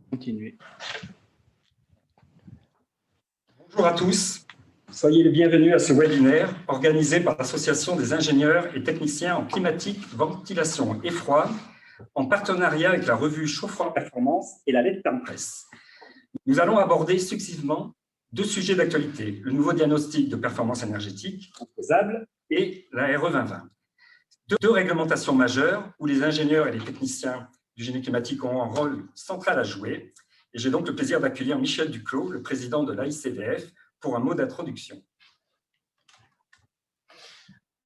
Continuer. Bonjour à tous, soyez les bienvenus à ce webinaire organisé par l'Association des ingénieurs et techniciens en climatique, ventilation et froid, en partenariat avec la revue Chaud-Froid Performance et la lettre Presse. Nous allons aborder successivement deux sujets d'actualité, le nouveau diagnostic de performance énergétique opposable et la RE 2020. Deux réglementations majeures où les ingénieurs et les techniciens du génie climatique ont un rôle central à jouer. Et j'ai donc le plaisir d'accueillir Michel Duclos, le président de l'AICVF, pour un mot d'introduction.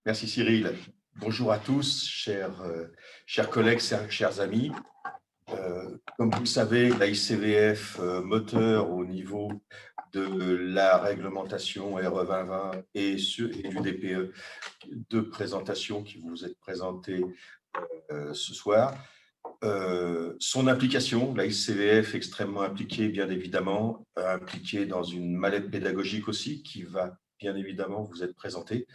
Merci Cyril. Bonjour à tous, chers collègues, chers amis. Comme vous le savez, l'AICVF, moteur au niveau de la réglementation RE 2020 et du DPE, deux présentations qui vous êtes présentées ce soir. Son implication, l'AICVF extrêmement impliquée, bien évidemment, impliquée dans une mallette pédagogique aussi qui va bien évidemment vous être présentée.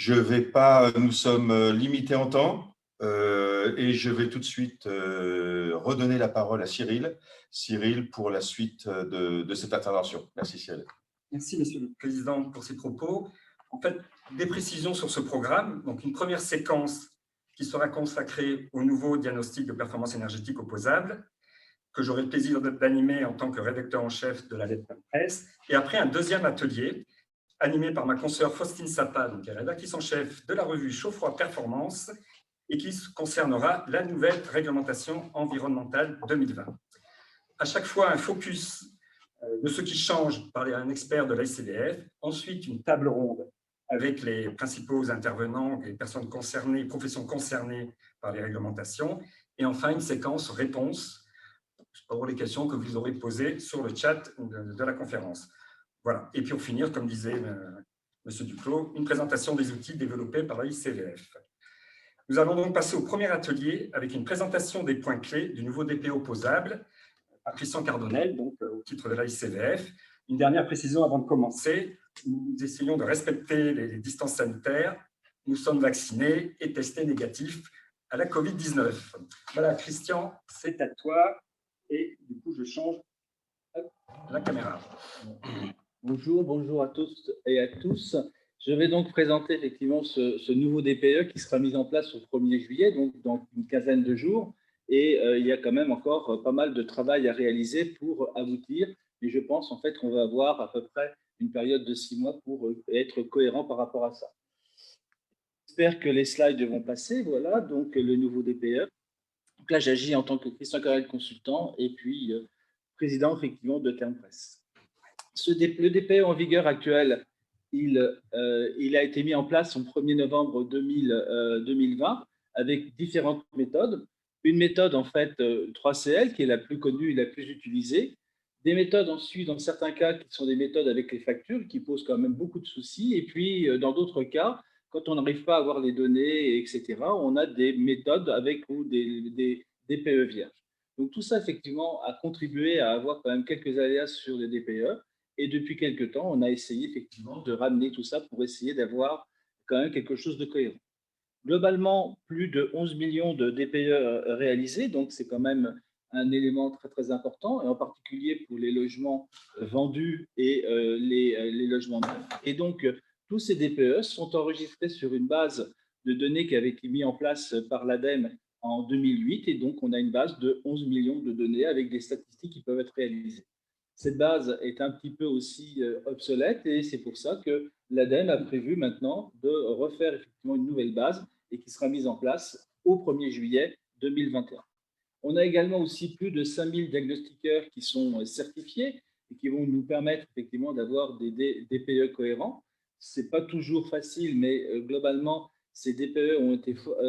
Nous sommes limités en temps et je vais tout de suite redonner la parole à Cyril. Cyril, pour la suite de cette intervention. Merci Cyril. Merci Monsieur le Président pour ces propos. En fait, des précisions sur ce programme. Donc, une première séquence qui sera consacrée au nouveau diagnostic de performance énergétique opposable, que j'aurai le plaisir d'animer en tant que rédacteur en chef de la lettre Presse. Et après, un deuxième atelier animé par ma consoeur Faustine Sapa, donc rédactrice en chef de la revue Chaud-Froid Performance, et qui concernera la nouvelle réglementation environnementale 2020. À chaque fois, un focus de ce qui change par un expert de l'AICVF, ensuite une table ronde avec les principaux intervenants, les personnes concernées, professions concernées par les réglementations, et enfin une séquence réponse pour les questions que vous aurez posées sur le chat de la conférence. Voilà. Et puis pour finir, comme disait M. Duclos, une présentation des outils développés par l'AICVF. Nous allons donc passer au premier atelier avec une présentation des points clés du nouveau DPE opposable par Christian Cardonnel, donc au titre de l'AICVF. Une dernière précision avant de commencer, nous essayons de respecter les distances sanitaires. Nous sommes vaccinés et testés négatifs à la Covid-19. Voilà, Christian, c'est à toi. Et du coup, je change la caméra. Bonjour à tous et à tous. Je vais donc présenter effectivement ce nouveau DPE qui sera mis en place au 1er juillet, donc dans une quinzaine de jours. Et il y a quand même encore pas mal de travail à réaliser pour aboutir. Mais je pense en fait qu'on va avoir à peu près une période de 6 mois pour être cohérent par rapport à ça. J'espère que les slides vont passer. Voilà, donc le nouveau DPE. Donc là, j'agis en tant que Christian Cardonnel consultant et puis président effectivement de Presse. Le DPE en vigueur actuel, il a été mis en place en 1er novembre 2020 avec différentes méthodes. Une méthode, en fait, 3CL, qui est la plus connue et la plus utilisée. Des méthodes ensuite, dans certains cas, qui sont des méthodes avec les factures, qui posent quand même beaucoup de soucis. Et puis, dans d'autres cas, quand on n'arrive pas à avoir les données, etc., on a des méthodes avec ou des DPE vierges. Donc, tout ça, effectivement, a contribué à avoir quand même quelques aléas sur les DPE. Et depuis quelques temps, on a essayé effectivement de ramener tout ça pour essayer d'avoir quand même quelque chose de cohérent. Globalement, plus de 11 millions de DPE réalisés, donc c'est quand même un élément très, très important, et en particulier pour les logements vendus et les logements neufs. Et donc, tous ces DPE sont enregistrés sur une base de données qui avait été mise en place par l'ADEME en 2008, et donc on a une base de 11 millions de données avec des statistiques qui peuvent être réalisées. Cette base est un petit peu aussi obsolète et c'est pour ça que l'ADEME a prévu maintenant de refaire effectivement une nouvelle base et qui sera mise en place au 1er juillet 2021. On a également aussi plus de 5000 diagnostiqueurs qui sont certifiés et qui vont nous permettre effectivement d'avoir des DPE cohérents. Ce n'est pas toujours facile, mais globalement, ces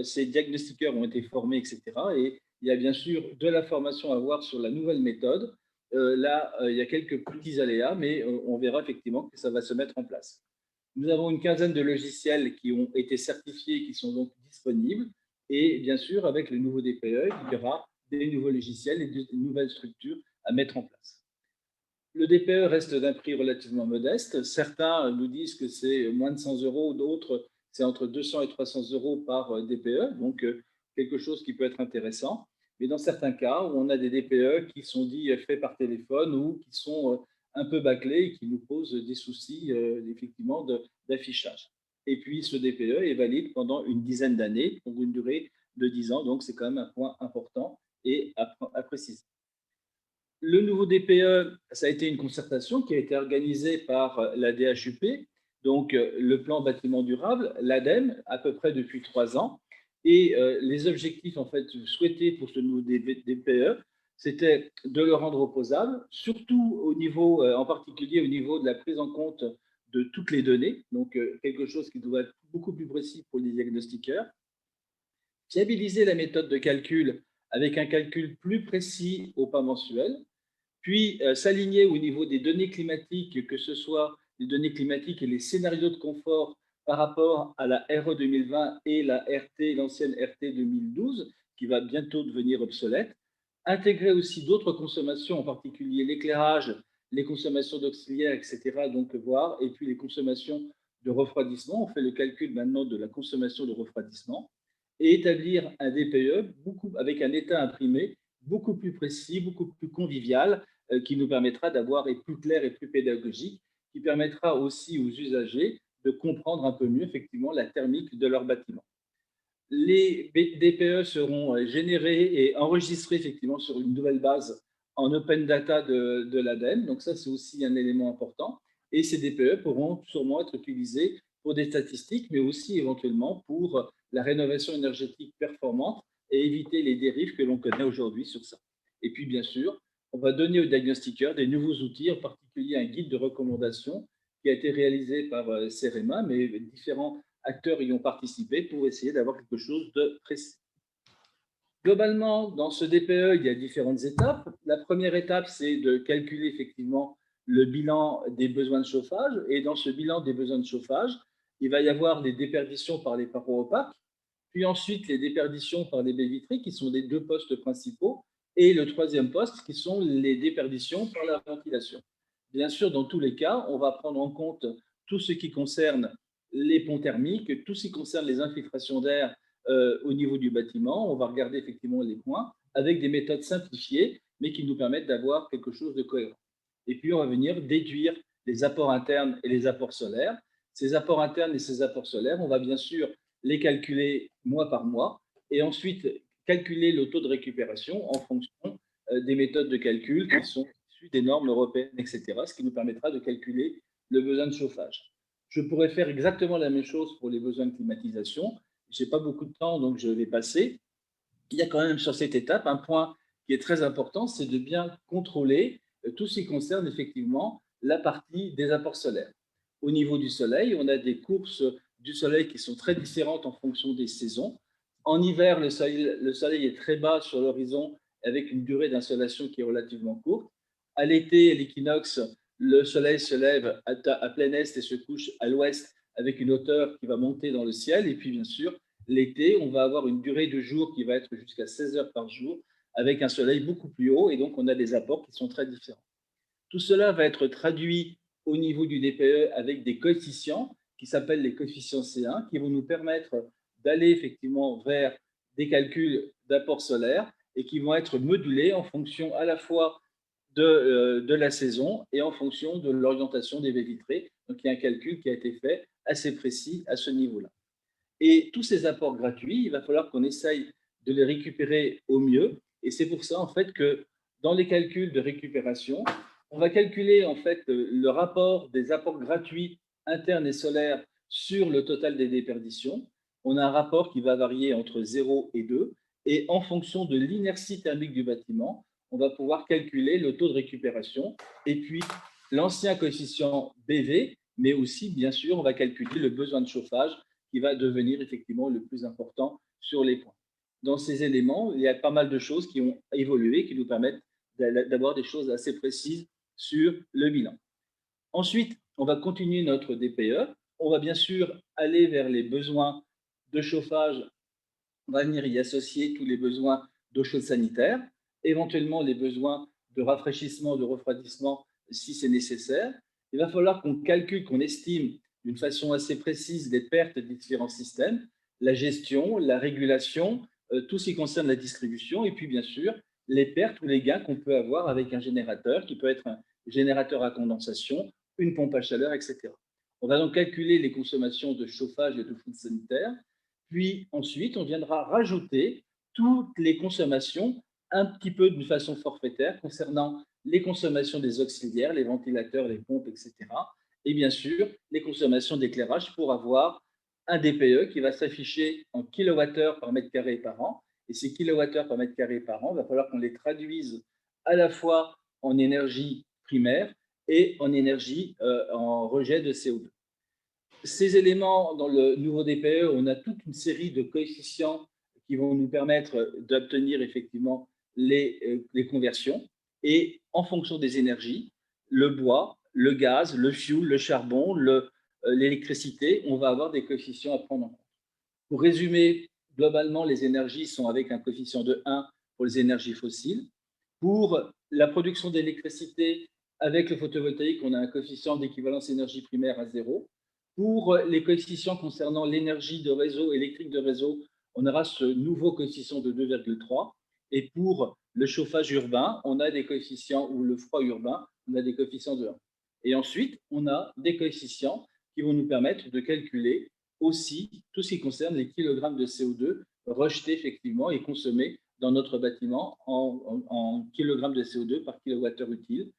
ces diagnostiqueurs ont été formés, etc. Et il y a bien sûr de la formation à avoir sur la nouvelle méthode. Il y a quelques petits aléas, mais on verra effectivement que ça va se mettre en place. Nous avons une quinzaine de logiciels qui ont été certifiés et qui sont donc disponibles. Et bien sûr, avec le nouveau DPE, il y aura des nouveaux logiciels et de nouvelles structures à mettre en place. Le DPE reste d'un prix relativement modeste. Certains nous disent que c'est moins de 100 euros, d'autres, c'est entre 200 et 300 euros par DPE, donc quelque chose qui peut être intéressant. mais dans certains cas où on a des DPE qui sont dits faits par téléphone ou qui sont un peu bâclés et qui nous posent des soucis effectivement d'affichage. Et puis ce DPE est valide pendant une dizaine d'années pour une durée de 10 ans, donc c'est quand même un point important et à préciser. Le nouveau DPE, ça a été une concertation qui a été organisée par la DHUP, donc le plan bâtiment durable, l'ADEME, à peu près depuis 3 ans. Et les objectifs en fait souhaités pour ce nouveau DPE, c'était de le rendre opposable, surtout au niveau, en particulier au niveau de la prise en compte de toutes les données, donc quelque chose qui doit être beaucoup plus précis pour les diagnostiqueurs. Fiabiliser la méthode de calcul avec un calcul plus précis au pas mensuel, puis s'aligner au niveau des données climatiques, que ce soit les données climatiques et les scénarios de confort par rapport à la RE 2020 et la RT, l'ancienne RT 2012, qui va bientôt devenir obsolète. Intégrer aussi d'autres consommations, en particulier l'éclairage, les consommations d'auxiliaires, etc. Donc voir, et puis les consommations de refroidissement. On fait le calcul maintenant de la consommation de refroidissement et établir un DPE avec un état imprimé beaucoup plus précis, beaucoup plus convivial, qui nous permettra d'avoir, et plus clair et plus pédagogique, qui permettra aussi aux usagers de comprendre un peu mieux effectivement la thermique de leur bâtiment. Les DPE seront générés et enregistrés effectivement sur une nouvelle base en open data de l'ADEME, donc ça c'est aussi un élément important, et ces DPE pourront sûrement être utilisés pour des statistiques, mais aussi éventuellement pour la rénovation énergétique performante et éviter les dérives que l'on connaît aujourd'hui sur ça. Et puis bien sûr, on va donner aux diagnostiqueurs des nouveaux outils, en particulier un guide de recommandation qui a été réalisé par CEREMA, mais différents acteurs y ont participé pour essayer d'avoir quelque chose de précis. Globalement, dans ce DPE, il y a différentes étapes. La première étape, c'est de calculer effectivement le bilan des besoins de chauffage. Et dans ce bilan des besoins de chauffage, il va y avoir les déperditions par les parois opaques, puis ensuite les déperditions par les baies vitrées, qui sont les 2 postes principaux, et le 3e poste, qui sont les déperditions par la ventilation. Bien sûr, dans tous les cas, on va prendre en compte tout ce qui concerne les ponts thermiques, tout ce qui concerne les infiltrations d'air au niveau du bâtiment. On va regarder effectivement les points avec des méthodes simplifiées, mais qui nous permettent d'avoir quelque chose de cohérent. Et puis, on va venir déduire les apports internes et les apports solaires. Ces apports internes et ces apports solaires, on va bien sûr les calculer mois par mois et ensuite calculer le taux de récupération en fonction des méthodes de calcul qui sont issues des normes européennes, etc., ce qui nous permettra de calculer le besoin de chauffage. Je pourrais faire exactement la même chose pour les besoins de climatisation. Je n'ai pas beaucoup de temps, donc je vais passer. Il y a quand même sur cette étape un point qui est très important, c'est de bien contrôler tout ce qui concerne effectivement la partie des apports solaires. Au niveau du soleil, on a des courses du soleil qui sont très différentes en fonction des saisons. En hiver, le soleil est très bas sur l'horizon avec une durée d'insolation qui est relativement courte. À l'été, à l'équinoxe, le soleil se lève à plein est et se couche à l'ouest avec une hauteur qui va monter dans le ciel. Et puis, bien sûr, l'été, on va avoir une durée de jour qui va être jusqu'à 16 heures par jour avec un soleil beaucoup plus haut. Et donc, on a des apports qui sont très différents. Tout cela va être traduit au niveau du DPE avec des coefficients qui s'appellent les coefficients C1 qui vont nous permettre d'aller effectivement vers des calculs d'apport solaire et qui vont être modulés en fonction à la fois de la saison et en fonction de l'orientation des baies vitrées. Donc, il y a un calcul qui a été fait assez précis à ce niveau-là. Et tous ces apports gratuits, il va falloir qu'on essaye de les récupérer au mieux. Et c'est pour ça, en fait, que dans les calculs de récupération, on va calculer, en fait, le rapport des apports gratuits internes et solaires sur le total des déperditions. On a un rapport qui va varier entre 0 et 2. Et en fonction de l'inertie thermique du bâtiment, on va pouvoir calculer le taux de récupération. Et puis, l'ancien coefficient BV, mais aussi, bien sûr, on va calculer le besoin de chauffage qui va devenir effectivement le plus important sur les points. Dans ces éléments, il y a pas mal de choses qui ont évolué, qui nous permettent d'avoir des choses assez précises sur le bilan. Ensuite, on va continuer notre DPE. On va bien sûr aller vers les besoins de chauffage. On va venir y associer tous les besoins d'eau chaude sanitaire, éventuellement les besoins de rafraîchissement, de refroidissement si c'est nécessaire. Il va falloir qu'on calcule, qu'on estime d'une façon assez précise les pertes des différents systèmes, la gestion, la régulation, tout ce qui concerne la distribution, et puis bien sûr, les pertes ou les gains qu'on peut avoir avec un générateur, qui peut être un générateur à condensation, une pompe à chaleur, etc. On va donc calculer les consommations de chauffage et de fluide sanitaire, puis ensuite, on viendra rajouter toutes les consommations un petit peu d'une façon forfaitaire concernant les consommations des auxiliaires, les ventilateurs, les pompes, etc. Et bien sûr, les consommations d'éclairage pour avoir un DPE qui va s'afficher en kilowattheures par mètre carré par an. Et ces kilowattheures par mètre carré par an, il va falloir qu'on les traduise à la fois en énergie primaire et en énergie en rejet de CO2. Ces éléments, dans le nouveau DPE, on a toute une série de coefficients qui vont nous permettre d'obtenir effectivement les conversions. Et en fonction des énergies, le bois, le gaz, le fioul, le charbon, l'électricité, on va avoir des coefficients à prendre en compte. Pour résumer, globalement, les énergies sont avec un coefficient de 1 pour les énergies fossiles. Pour la production d'électricité, avec le photovoltaïque, on a un coefficient d'équivalence énergie primaire à 0. Pour les coefficients concernant l'énergie de réseau, électrique de réseau, on aura ce nouveau coefficient de 2,3. Et pour le chauffage urbain, on a des coefficients, ou le froid urbain, on a des coefficients de 1. Et ensuite, on a des coefficients qui vont nous permettre de calculer aussi tout ce qui concerne les kilogrammes de CO2 rejetés effectivement et consommés dans notre bâtiment en kilogrammes de CO2 par kilowattheure utile.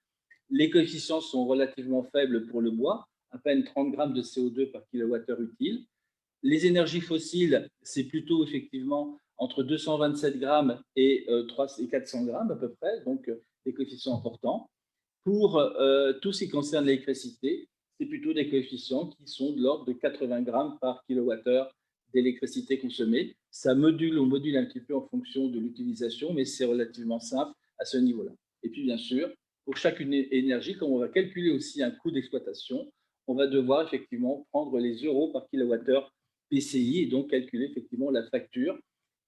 Les coefficients sont relativement faibles pour le bois, à peine 30 grammes de CO2 par kilowattheure utile. Les énergies fossiles, c'est plutôt effectivement entre 227 grammes et 400 grammes à peu près, donc des coefficients importants. Pour tout ce qui concerne l'électricité, c'est plutôt des coefficients qui sont de l'ordre de 80 grammes par kilowattheure d'électricité consommée. Ça module, on module un petit peu en fonction de l'utilisation, mais c'est relativement simple à ce niveau-là. Et puis, bien sûr, pour chaque énergie, comme on va calculer aussi un coût d'exploitation, on va devoir effectivement prendre les euros par kilowattheure PCI et donc calculer effectivement la facture.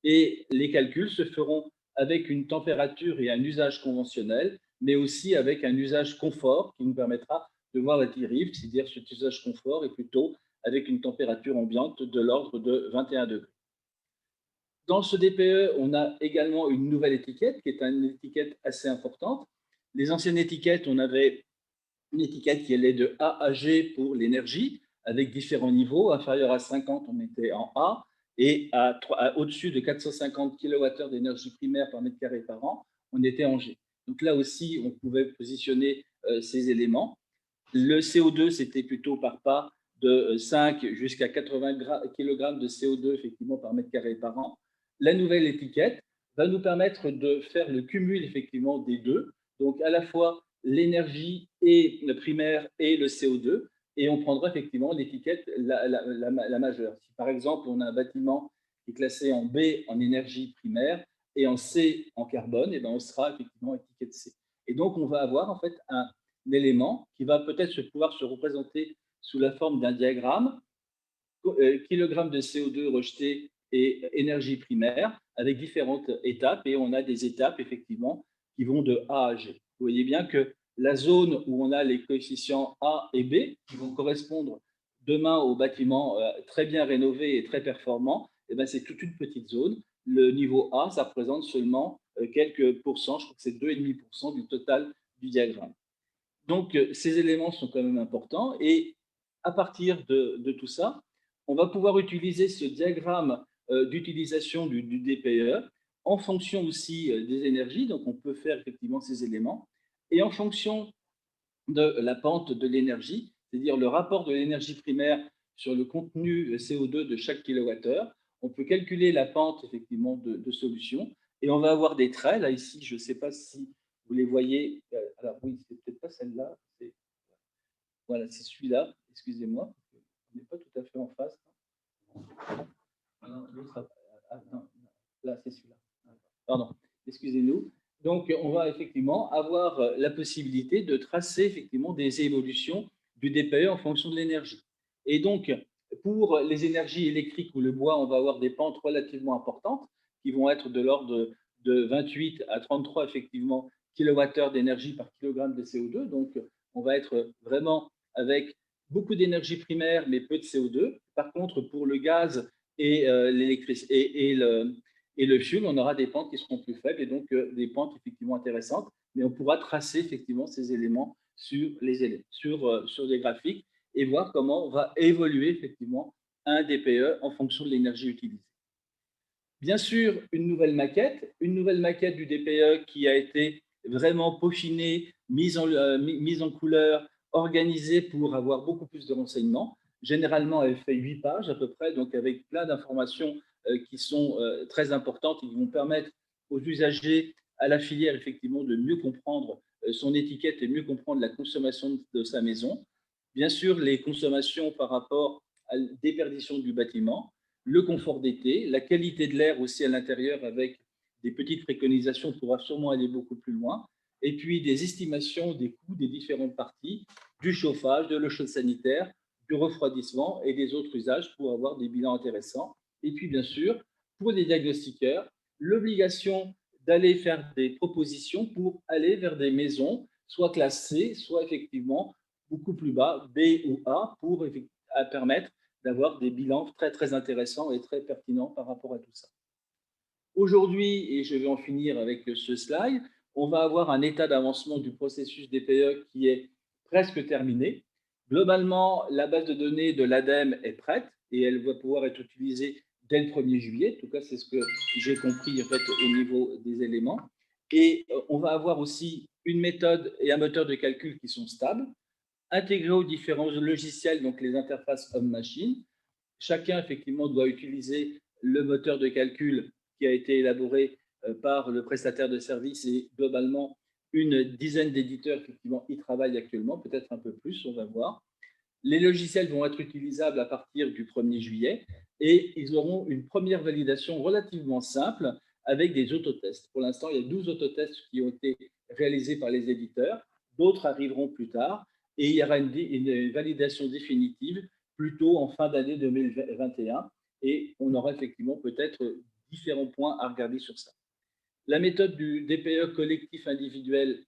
Et les calculs se feront avec une température et un usage conventionnel, mais aussi avec un usage confort qui nous permettra de voir la dérive, c'est-à-dire cet usage confort est plutôt avec une température ambiante de l'ordre de 21 degrés. Dans ce DPE, on a également une nouvelle étiquette qui est une étiquette assez importante. Les anciennes étiquettes, on avait une étiquette qui allait de A à G pour l'énergie, avec différents niveaux. Inférieur à 50, on était en A, et au-dessus de 450 kWh d'énergie primaire par mètre carré par an, on était en G. Donc là aussi, on pouvait positionner ces éléments. Le CO2, c'était plutôt par pas de 5 jusqu'à 80 kg de CO2 effectivement par mètre carré par an. La nouvelle étiquette va nous permettre de faire le cumul effectivement des deux, donc à la fois l'énergie et le primaire et le CO2, et on prendra effectivement l'étiquette la majeure. Si par exemple on a un bâtiment qui est classé en B en énergie primaire et en C en carbone, et bien on sera effectivement étiquette C. Et donc on va avoir en fait un élément qui va peut-être pouvoir se représenter sous la forme d'un diagramme, kilogrammes de CO2 rejeté et énergie primaire, avec différentes étapes, et on a des étapes effectivement qui vont de A à G. Vous voyez bien que la zone où on a les coefficients A et B, qui vont correspondre demain aux bâtiments très bien rénovés et très performants, eh bien, c'est toute une petite zone. Le niveau A, ça représente seulement quelques pourcents, je crois que c'est 2,5% du total du diagramme. Donc, ces éléments sont quand même importants, et à partir de tout ça, on va pouvoir utiliser ce diagramme d'utilisation du DPE en fonction aussi des énergies. Donc, on peut faire effectivement ces éléments, et en fonction de la pente de l'énergie, c'est-à-dire le rapport de l'énergie primaire sur le contenu CO2 de chaque kilowattheure, on peut calculer la pente effectivement de solution, et on va avoir des traits. Là, ici, je ne sais pas si vous les voyez. Alors oui, c'est peut-être pas celle-là. Voilà, c'est celui-là. Excusez-moi, on n'est pas tout à fait en face. L'autre, non, là, c'est celui-là. Pardon, excusez-nous. Donc, on va effectivement avoir la possibilité de tracer effectivement des évolutions du DPE en fonction de l'énergie. Et donc, pour les énergies électriques ou le bois, on va avoir des pentes relativement importantes qui vont être de l'ordre de 28 à 33 effectivement kilowattheures d'énergie par kilogramme de CO2. Donc, on va être vraiment avec beaucoup d'énergie primaire mais peu de CO2. Par contre, pour le gaz et l'électricité Et le fuel, on aura des pentes qui seront plus faibles et donc des pentes effectivement intéressantes, mais on pourra tracer effectivement ces éléments sur des graphiques et voir comment on va évoluer effectivement un DPE en fonction de l'énergie utilisée. Bien sûr, une nouvelle maquette du DPE qui a été vraiment peaufinée, mise en couleur, organisée pour avoir beaucoup plus de renseignements. Généralement, elle fait 8 pages à peu près, donc avec plein d'informations qui sont très importantes et qui vont permettre aux usagers, à la filière, effectivement, de mieux comprendre son étiquette et mieux comprendre la consommation de sa maison. Bien sûr, les consommations par rapport à la déperdition du bâtiment, le confort d'été, la qualité de l'air aussi à l'intérieur avec des petites préconisations pourra sûrement aller beaucoup plus loin, et puis des estimations des coûts des différentes parties, du chauffage, de l'eau chaude sanitaire, du refroidissement et des autres usages pour avoir des bilans intéressants. Et puis bien sûr, pour les diagnostiqueurs, l'obligation d'aller faire des propositions pour aller vers des maisons, soit classe C, soit effectivement beaucoup plus bas, B ou A, pour permettre d'avoir des bilans très, très intéressants et très pertinents par rapport à tout ça. Aujourd'hui, et je vais en finir avec ce slide, on va avoir un état d'avancement du processus DPE qui est presque terminé. Globalement, la base de données de l'ADEME est prête et elle va pouvoir être utilisée dès le 1er juillet. En tout cas, c'est ce que j'ai compris en fait, au niveau des éléments. Et on va avoir aussi une méthode et un moteur de calcul qui sont stables, intégrés aux différents logiciels, donc les interfaces homme-machine. Chacun, effectivement, doit utiliser le moteur de calcul qui a été élaboré par le prestataire de service et globalement, une dizaine d'éditeurs, effectivement, y travaillent actuellement, peut-être un peu plus, on va voir. Les logiciels vont être utilisables à partir du 1er juillet et ils auront une première validation relativement simple avec des autotests. Pour l'instant, il y a 12 autotests qui ont été réalisés par les éditeurs. D'autres arriveront plus tard et il y aura une validation définitive plutôt en fin d'année 2021 et on aura effectivement peut-être différents points à regarder sur ça. La méthode du DPE collectif individuel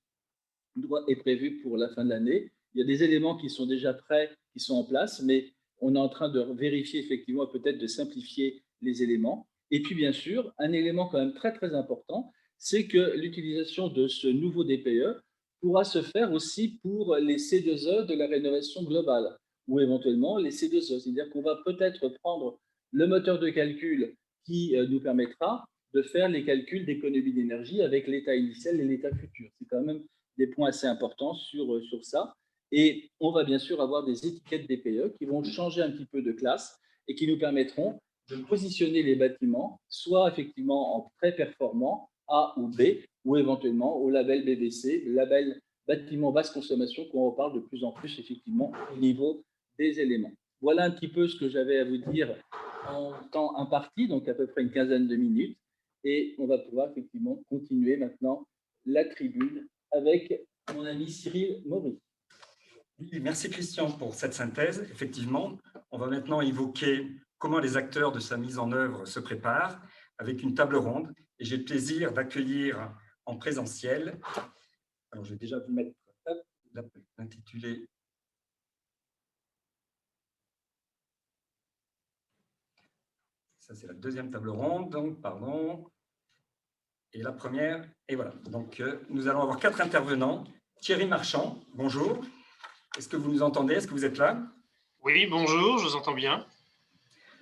est prévue pour la fin de l'année. Il y a des éléments qui sont déjà prêts, qui sont en place, mais on est en train de vérifier effectivement peut-être de simplifier les éléments. Et puis bien sûr, un élément quand même très très important, c'est que l'utilisation de ce nouveau DPE pourra se faire aussi pour les C2E de la rénovation globale ou éventuellement les C2E. C'est-à-dire qu'on va peut-être prendre le moteur de calcul qui nous permettra de faire les calculs d'économie d'énergie avec l'état initial et l'état futur. C'est quand même des points assez importants sur ça. Et on va bien sûr avoir des étiquettes DPE qui vont changer un petit peu de classe et qui nous permettront de positionner les bâtiments, soit effectivement en très performant, A ou B, ou éventuellement au label BBC, le label bâtiment basse consommation, qu'on reparle de plus en plus effectivement au niveau des éléments. Voilà un petit peu ce que j'avais à vous dire en temps imparti, donc à peu près une quinzaine de minutes. Et on va pouvoir effectivement continuer maintenant la tribune avec mon ami Cyril Maury. Oui, merci Christian pour cette synthèse. Effectivement, on va maintenant évoquer comment les acteurs de sa mise en œuvre se préparent avec une table ronde. Et j'ai le plaisir d'accueillir en présentiel. Alors, je vais déjà vous mettre l'intitulé. Ça, c'est la deuxième table ronde, donc, pardon. Et la première, et voilà. Donc, nous allons avoir 4 intervenants. Thierry Marchand, bonjour. Est-ce que vous nous entendez? Est-ce que vous êtes là? Oui, bonjour, je vous entends bien.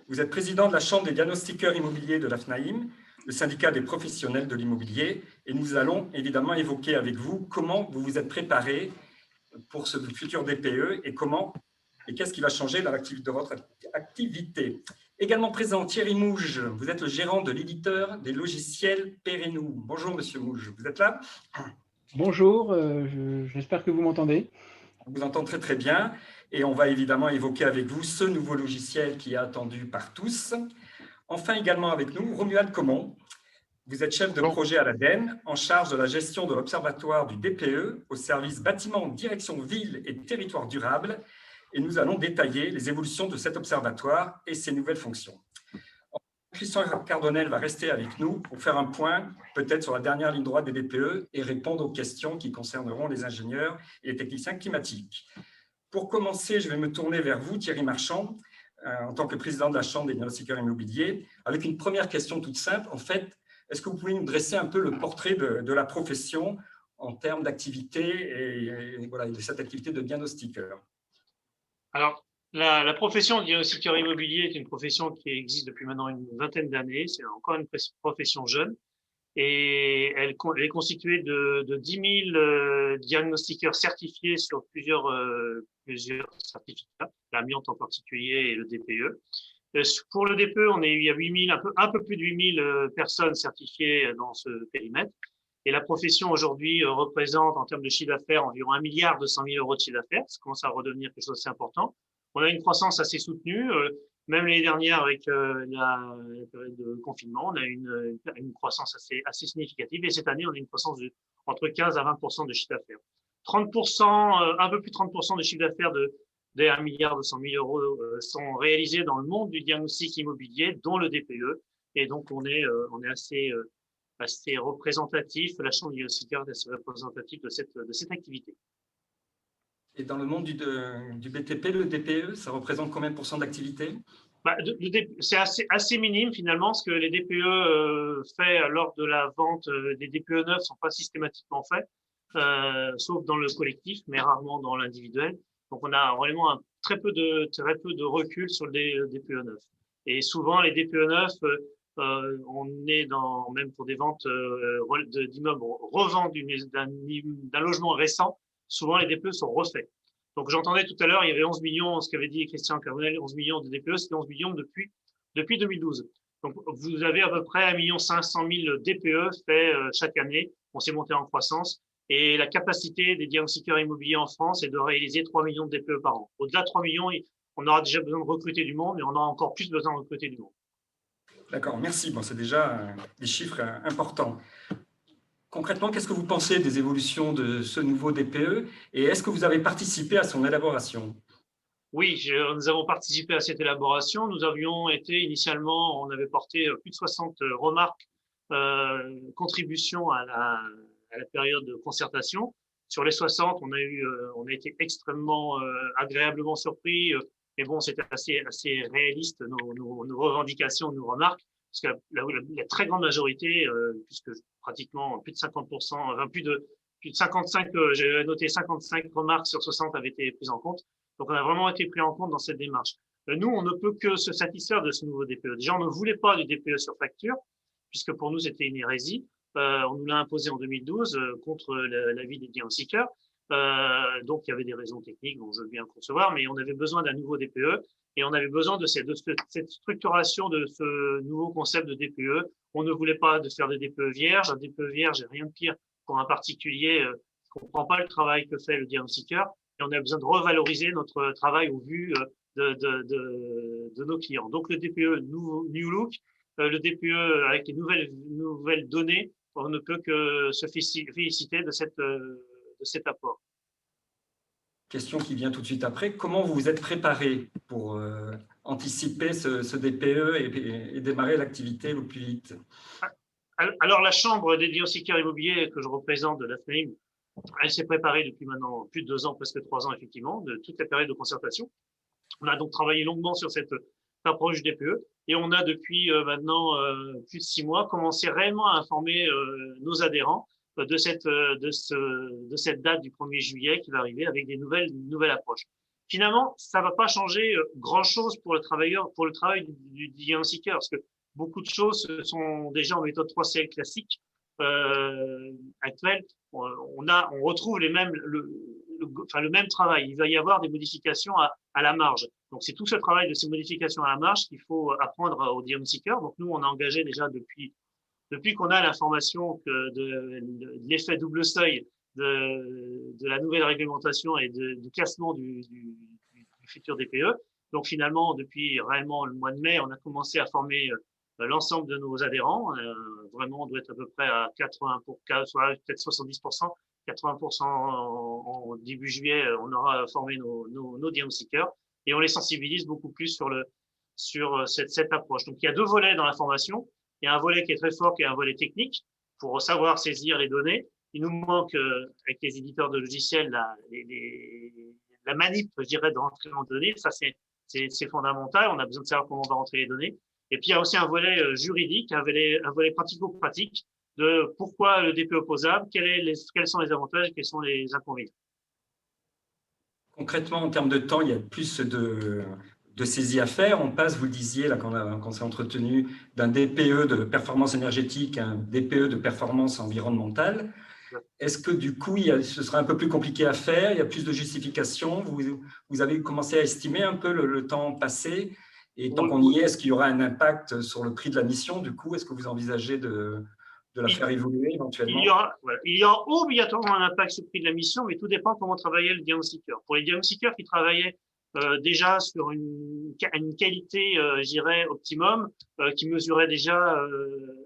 Vous êtes président de la Chambre des diagnostiqueurs immobiliers de l'AFNAIM, le syndicat des professionnels de l'immobilier, et nous allons évidemment évoquer avec vous comment vous vous êtes préparé pour ce futur DPE et qu'est-ce qui va changer dans de votre activité. Également présent, Thierry Mouge, vous êtes le gérant de l'éditeur des logiciels Pérénou. Bonjour Monsieur Mouge, vous êtes là? Bonjour, j'espère que vous m'entendez. On vous entend très très bien et on va évidemment évoquer avec vous ce nouveau logiciel qui est attendu par tous. Enfin également avec nous, Romuald Comon. Vous êtes chef de projet à l'ADEME, en charge de la gestion de l'observatoire du DPE au service bâtiment, direction ville et territoire durable. Et nous allons détailler les évolutions de cet observatoire et ses nouvelles fonctions. Christian Cardonnel va rester avec nous pour faire un point peut-être sur la dernière ligne droite des DPE et répondre aux questions qui concerneront les ingénieurs et les techniciens climatiques. Pour commencer, je vais me tourner vers vous, Thierry Marchand, en tant que président de la Chambre des diagnostiqueurs immobiliers, avec une première question toute simple. En fait, Est-ce que vous pouvez nous dresser un peu le portrait de la profession en termes d'activité et voilà, de cette activité de diagnostiqueur? Alors, la profession de diagnostiqueur immobilier est une profession qui existe depuis maintenant une vingtaine d'années. C'est encore une profession jeune et elle est constituée de 10 000 diagnostiqueurs certifiés sur plusieurs certificats, l'amiante en particulier et le DPE. Pour le DPE, il y a 8 000, un peu plus de 8 000 personnes certifiées dans ce périmètre. Et la profession aujourd'hui représente en termes de chiffre d'affaires environ 1,2 milliard de chiffre d'affaires. Ça commence à redevenir quelque chose d'assez important. On a une croissance assez soutenue. Même l'année dernière, avec la période de confinement, on a une croissance assez significative. Et cette année, on a une croissance entre 15 à 20% de chiffre d'affaires. 30%, un peu plus de 30% de chiffre d'affaires des 1,2 milliard sont réalisés dans le monde du diagnostic immobilier, dont le DPE. Et donc, on est assez représentatif, la chambre du diagnostiqueur est assez représentative de cette activité. Et dans le monde du BTP, le DPE, ça représente combien de pourcents d'activité? C'est assez minime finalement, ce que les DPE fait lors de la vente des DPE neufs ne sont pas systématiquement faits, sauf dans le collectif, mais rarement dans l'individuel. Donc on a vraiment très peu de recul sur les DPE neufs. Et souvent les DPE neufs, on est même pour des ventes d'immeubles revendus d'un logement récent, souvent les DPE sont refaits. Donc j'entendais tout à l'heure, il y avait 11 millions, ce qu'avait dit Christian Carbonel, 11 millions de DPE, c'était 11 millions depuis 2012. Donc vous avez à peu près 1,5 million DPE faits chaque année. On s'est monté en croissance. Et la capacité des diagnostiqueurs immobiliers en France est de réaliser 3 millions de DPE par an. Au-delà de 3 millions, on aura déjà besoin de recruter du monde, mais on aura encore plus besoin de recruter du monde. D'accord, merci. Bon, c'est déjà des chiffres importants. Concrètement, qu'est-ce que vous pensez des évolutions de ce nouveau DPE et est-ce que vous avez participé à son élaboration? Oui, nous avons participé à cette élaboration. Nous avions été initialement, on avait porté plus de 60 remarques, contributions à la période de concertation. Sur les 60, on a été extrêmement agréablement surpris. Mais bon, c'était assez réaliste, nos revendications, nos remarques, parce que la très grande majorité, puisque pratiquement plus de 50%, enfin plus de 55, j'ai noté 55 remarques sur 60 avaient été prises en compte. Donc, on a vraiment été pris en compte dans cette démarche. Nous, on ne peut que se satisfaire de ce nouveau DPE. Déjà, on ne voulait pas du DPE sur facture, puisque pour nous, c'était une hérésie. On nous l'a imposé en 2012 contre l'avis des diagnostiqueurs. Donc, il y avait des raisons techniques, dont je veux bien concevoir, mais on avait besoin d'un nouveau DPE et on avait besoin de cette structuration de ce nouveau concept de DPE. On ne voulait pas de faire des DPE vierges. Un DPE vierge, il n'y a rien de pire pour un particulier qui ne comprend pas le travail que fait le diagnostiqueur. Et on a besoin de revaloriser notre travail au vu de nos clients. Donc, le DPE New Look, le DPE avec les nouvelles données, on ne peut que se féliciter de cet apport. Question qui vient tout de suite après. Comment vous vous êtes préparé pour anticiper ce DPE et démarrer l'activité le plus vite? Alors, la Chambre des diagnostiqueurs immobiliers que je représente de la FNAIM, elle s'est préparée depuis maintenant plus de 2 ans, presque 3 ans, effectivement, de toute la période de concertation. On a donc travaillé longuement sur cette approche du DPE et on a depuis maintenant plus de 6 mois commencé réellement à informer nos adhérents de cette date du 1er juillet qui va arriver avec des nouvelles approches. Finalement, ça va pas changer grand-chose pour le travail du diagnostiqueur, parce que beaucoup de choses sont déjà en méthode 3CL classique actuelle. On retrouve le même travail. Il va y avoir des modifications à la marge. Donc, c'est tout ce travail de ces modifications à la marge qu'il faut apprendre aux diagnostiqueurs. Donc, nous, on a engagé déjà depuis qu'on a l'information de l'effet double seuil de la nouvelle réglementation et du classement du futur DPE. Donc, finalement, depuis réellement le mois de mai, on a commencé à former l'ensemble de nos adhérents. Vraiment, on doit être à peu près à 80%, soit peut-être 70%, 80% en début juillet, on aura formé nos diagnostiqueurs et on les sensibilise beaucoup plus sur cette approche. Donc, il y a 2 volets dans la formation. Il y a un volet qui est très fort, qui est un volet technique pour savoir saisir les données. Il nous manque, avec les éditeurs de logiciels, la manip, je dirais, de rentrer en données. Ça, c'est fondamental. On a besoin de savoir comment on va rentrer les données. Et puis, il y a aussi un volet juridique, un volet pratico-pratique de pourquoi le DPE opposable, quels sont les avantages, quels sont les inconvénients. Concrètement, en termes de temps, il y a plus de saisies à faire. On passe, vous le disiez, là, quand on s'est entretenu, d'un DPE de performance énergétique à un DPE de performance environnementale. Est-ce que du coup, ce sera un peu plus compliqué à faire? Il y a plus de justifications? Vous avez commencé à estimer un peu le temps passé? Et tant qu'on y est, est-ce qu'il y aura un impact sur le prix de la mission? Du coup, est-ce que vous envisagez de la faire évoluer éventuellement? Il y aura obligatoirement un impact sur le prix de la mission, mais tout dépend comment travaillait le diagnostiqueur. Pour les diagnostiqueurs qui travaillaient déjà sur une qualité, je dirais, optimum, qui mesurait déjà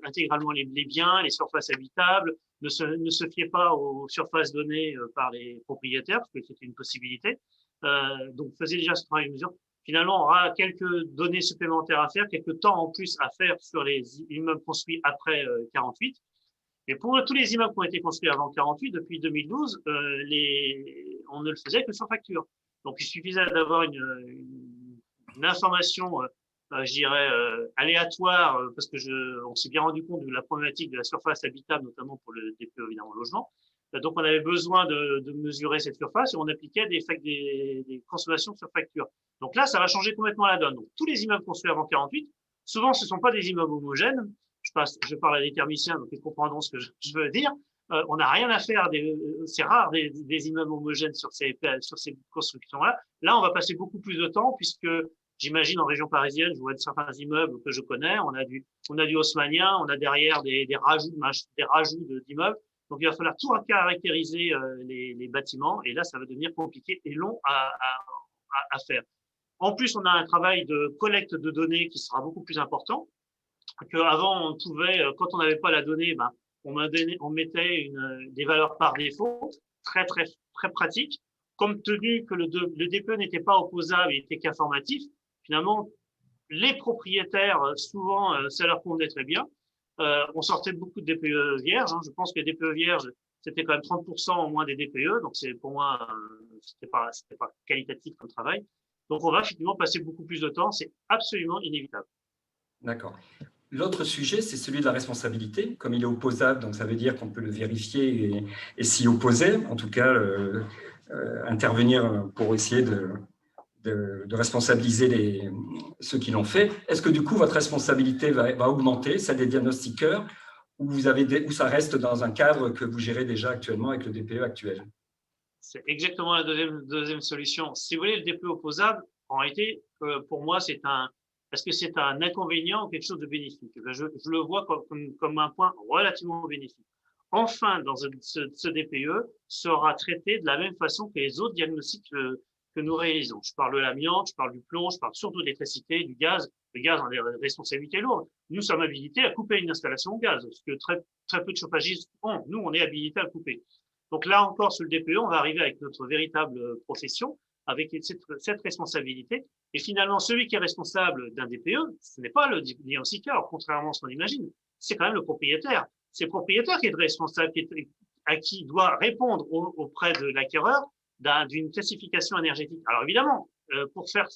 intégralement les biens, les surfaces habitables, ne se fiait pas aux surfaces données par les propriétaires, parce que c'était une possibilité. Donc, faisait déjà ce travail de mesure. Finalement, on aura quelques données supplémentaires à faire, quelques temps en plus à faire sur les immeubles construits après 48. Et pour tous les immeubles qui ont été construits avant 48, depuis 2012, on ne le faisait que sur facture. Donc, il suffisait d'avoir une information, je dirais, aléatoire, parce que on s'est bien rendu compte de la problématique de la surface habitable, notamment pour le DPE, évidemment, logement. Donc, on avait besoin de mesurer cette surface et on appliquait des consommations sur facture. Donc là, ça va changer complètement la donne. Donc, tous les immeubles construits avant 48, souvent, ce ne sont pas des immeubles homogènes. Je parle à des thermiciens, donc ils comprendront ce que je veux dire. On n'a rien à faire. C'est rare des immeubles homogènes sur ces constructions-là. Là, on va passer beaucoup plus de temps puisque j'imagine en région parisienne, je vois certains immeubles que je connais. On a du haussmannien, on a derrière des rajouts d'immeubles. Donc, il va falloir tout caractériser les bâtiments et là, ça va devenir compliqué et long à faire. En plus, on a un travail de collecte de données qui sera beaucoup plus important. Qu'avant, on pouvait, quand on n'avait pas la donnée, on mettait des valeurs par défaut, très, très, très pratique. Compte tenu que le DPE n'était pas opposable, il était qu'informatif, finalement, les propriétaires, souvent, ça leur convenait très bien. On sortait beaucoup de DPE vierges. Je pense que les DPE vierges, c'était quand même 30% au moins des DPE. Donc, pour moi, c'était pas qualitatif comme travail. Donc, on va effectivement passer beaucoup plus de temps. C'est absolument inévitable. D'accord. L'autre sujet, c'est celui de la responsabilité. Comme il est opposable, donc ça veut dire qu'on peut le vérifier et s'y opposer, en tout cas intervenir pour essayer de responsabiliser ceux qui l'ont fait. Est-ce que du coup, votre responsabilité va augmenter, celle des diagnostiqueurs, ou ça reste dans un cadre que vous gérez déjà actuellement avec le DPE actuel? C'est exactement la deuxième solution. Si vous voulez, le DPE opposable, en réalité, pour moi, est-ce que c'est un inconvénient ou quelque chose de bénéfique? Je le vois comme un point relativement bénéfique. Enfin, ce DPE sera traité de la même façon que les autres diagnostics que nous réalisons. Je parle de l'amiante, je parle du plomb, je parle surtout de l'électricité, du gaz. Le gaz a des responsabilités lourdes. Nous sommes habilités à couper une installation au gaz, ce que très, très peu de chauffagistes ont. Nous, on est habilités à couper. Donc là encore, sur le DPE, on va arriver avec notre véritable profession, avec cette responsabilité. Et finalement, celui qui est responsable d'un DPE, ce n'est pas le diagnostiqueur, contrairement à ce qu'on imagine, c'est quand même le propriétaire. C'est le propriétaire qui est responsable, qui doit répondre auprès de l'acquéreur d'une classification énergétique. Alors évidemment, pour faire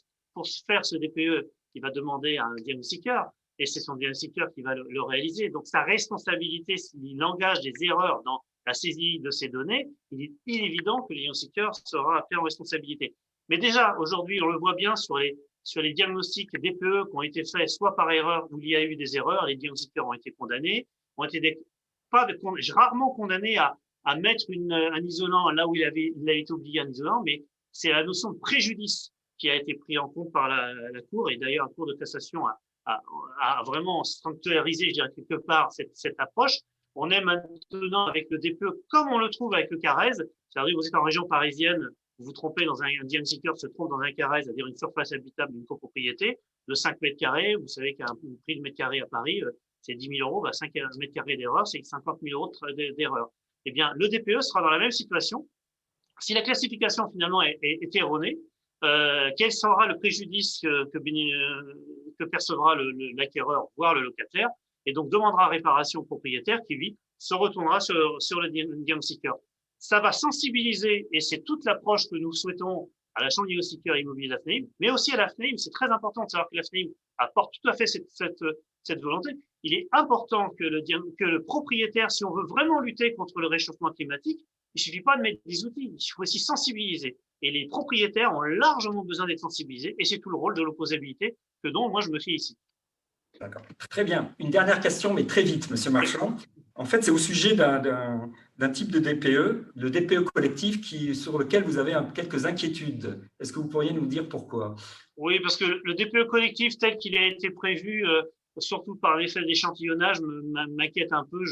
ce DPE, il va demander à un diagnostiqueur, et c'est son diagnostiqueur qui va le réaliser. Donc sa responsabilité, s'il engage des erreurs dans la saisie de ces données, il est évident que le diagnostiqueur sera appelé en responsabilité. Mais déjà, aujourd'hui, on le voit bien sur les diagnostics DPE qui ont été faits soit par erreur où il y a eu des erreurs, les diagnostiqueurs ont été condamnés, rarement condamnés à mettre un isolant là où il a été oublié un isolant, mais c'est la notion de préjudice qui a été pris en compte par la Cour, et d'ailleurs la Cour de cassation a vraiment sanctuarisé, je dirais, quelque part cette approche. On est maintenant avec le DPE comme on le trouve avec le CARES, c'est-à-dire vous êtes en région parisienne, vous vous trompez un diagnostiqueur se trompe dans un CARES, c'est-à-dire une surface habitable d'une copropriété de 5 mètres carrés. Vous savez qu'un prix de mètre carré à Paris, c'est 10 000 euros. 5 mètres carrés d'erreur, c'est 50 000 euros d'erreur. Eh bien, le DPE sera dans la même situation. Si la classification finalement est erronée, quel sera le préjudice que percevra l'acquéreur, voire le locataire, et donc demandera réparation au propriétaire qui, lui, se retournera sur le diagnostiqueur. Ça va sensibiliser, et c'est toute l'approche que nous souhaitons à la Chambre négotiateur immobilier de la FNAIM, mais aussi à la FNAIM. C'est très important de savoir que la FNAIM apporte tout à fait cette volonté. Il est important que le propriétaire, si on veut vraiment lutter contre le réchauffement climatique, il ne suffit pas de mettre des outils, il faut aussi sensibiliser. Et les propriétaires ont largement besoin d'être sensibilisés, et c'est tout le rôle de l'opposabilité dont moi je me fie ici. D'accord. Très bien. Une dernière question, mais très vite, Monsieur Marchand. En fait, c'est au sujet d'un type de DPE, le DPE collectif, sur lequel vous avez quelques inquiétudes. Est-ce que vous pourriez nous dire pourquoi? Oui, parce que le DPE collectif tel qu'il a été prévu, surtout par l'effet d'échantillonnage, m'inquiète un peu.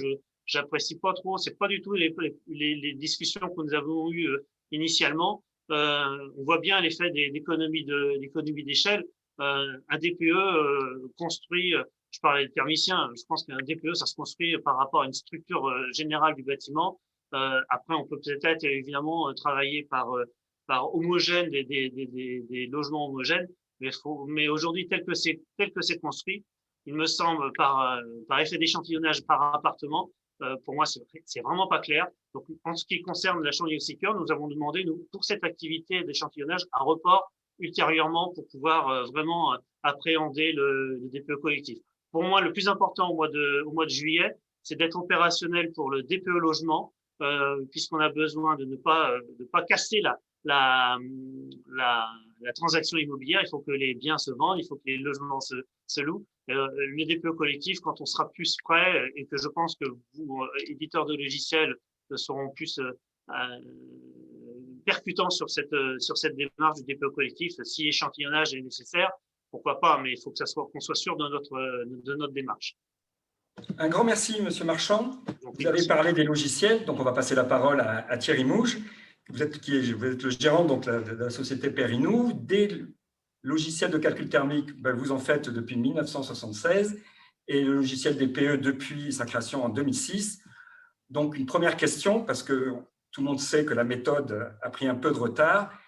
J'apprécie pas trop. C'est pas du tout les discussions que nous avons eues initialement. On voit bien l'effet d'économie d'échelle. Un DPE construit, je parlais de thermicien, je pense qu'un DPE, ça se construit par rapport à une structure générale du bâtiment. Après, on peut peut-être évidemment travailler par homogène des logements homogènes, mais aujourd'hui, tel que c'est construit, il me semble par effet d'échantillonnage par appartement, pour moi, c'est vraiment pas clair. Donc, en ce qui concerne la Chambre négociateur, nous avons demandé, nous, pour cette activité d'échantillonnage, un report ultérieurement pour pouvoir vraiment appréhender le DPE collectif. Pour moi, le plus important au mois de juillet, c'est d'être opérationnel pour le DPE logement, puisqu'on a besoin de ne pas casser la transaction immobilière. Il faut que les biens se vendent, il faut que les logements se louent. Le DPE collectif, quand on sera plus prêt, et que je pense que vous, éditeurs de logiciels, seront plus percutant sur cette démarche du DPE collectif. Si échantillonnage est nécessaire, pourquoi pas, mais il faut que qu'on soit sûr de notre démarche. Un grand merci, Monsieur Marchand. Vous avez parlé des logiciels, donc on va passer la parole à Thierry Mouge. Vous êtes le gérant donc, de la société Perinou. Des logiciels de calcul thermique, vous en faites depuis 1976 et le logiciel DPE depuis sa création en 2006. Donc, une première question, parce que tout le monde sait que la méthode a pris un peu de retard.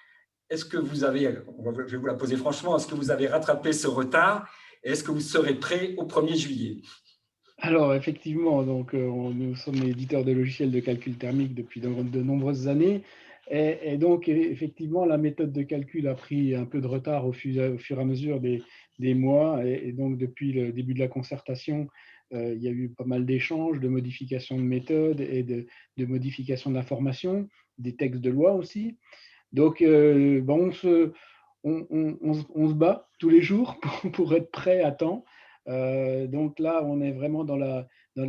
Est-ce que vous avez, je vais vous la poser franchement, est-ce que vous avez rattrapé ce retard et est-ce que vous serez prêt au 1er juillet? Alors, effectivement, donc, nous sommes éditeurs de logiciels de calcul thermique depuis de nombreuses années. Et donc, effectivement, la méthode de calcul a pris un peu de retard au fur et à mesure des mois. Et donc, depuis le début de la concertation, il y a eu pas mal d'échanges, de modifications de méthode et de modifications d'informations, des textes de loi aussi. Donc, on se bat tous les jours pour être prêt à temps. Donc là, on est vraiment dans la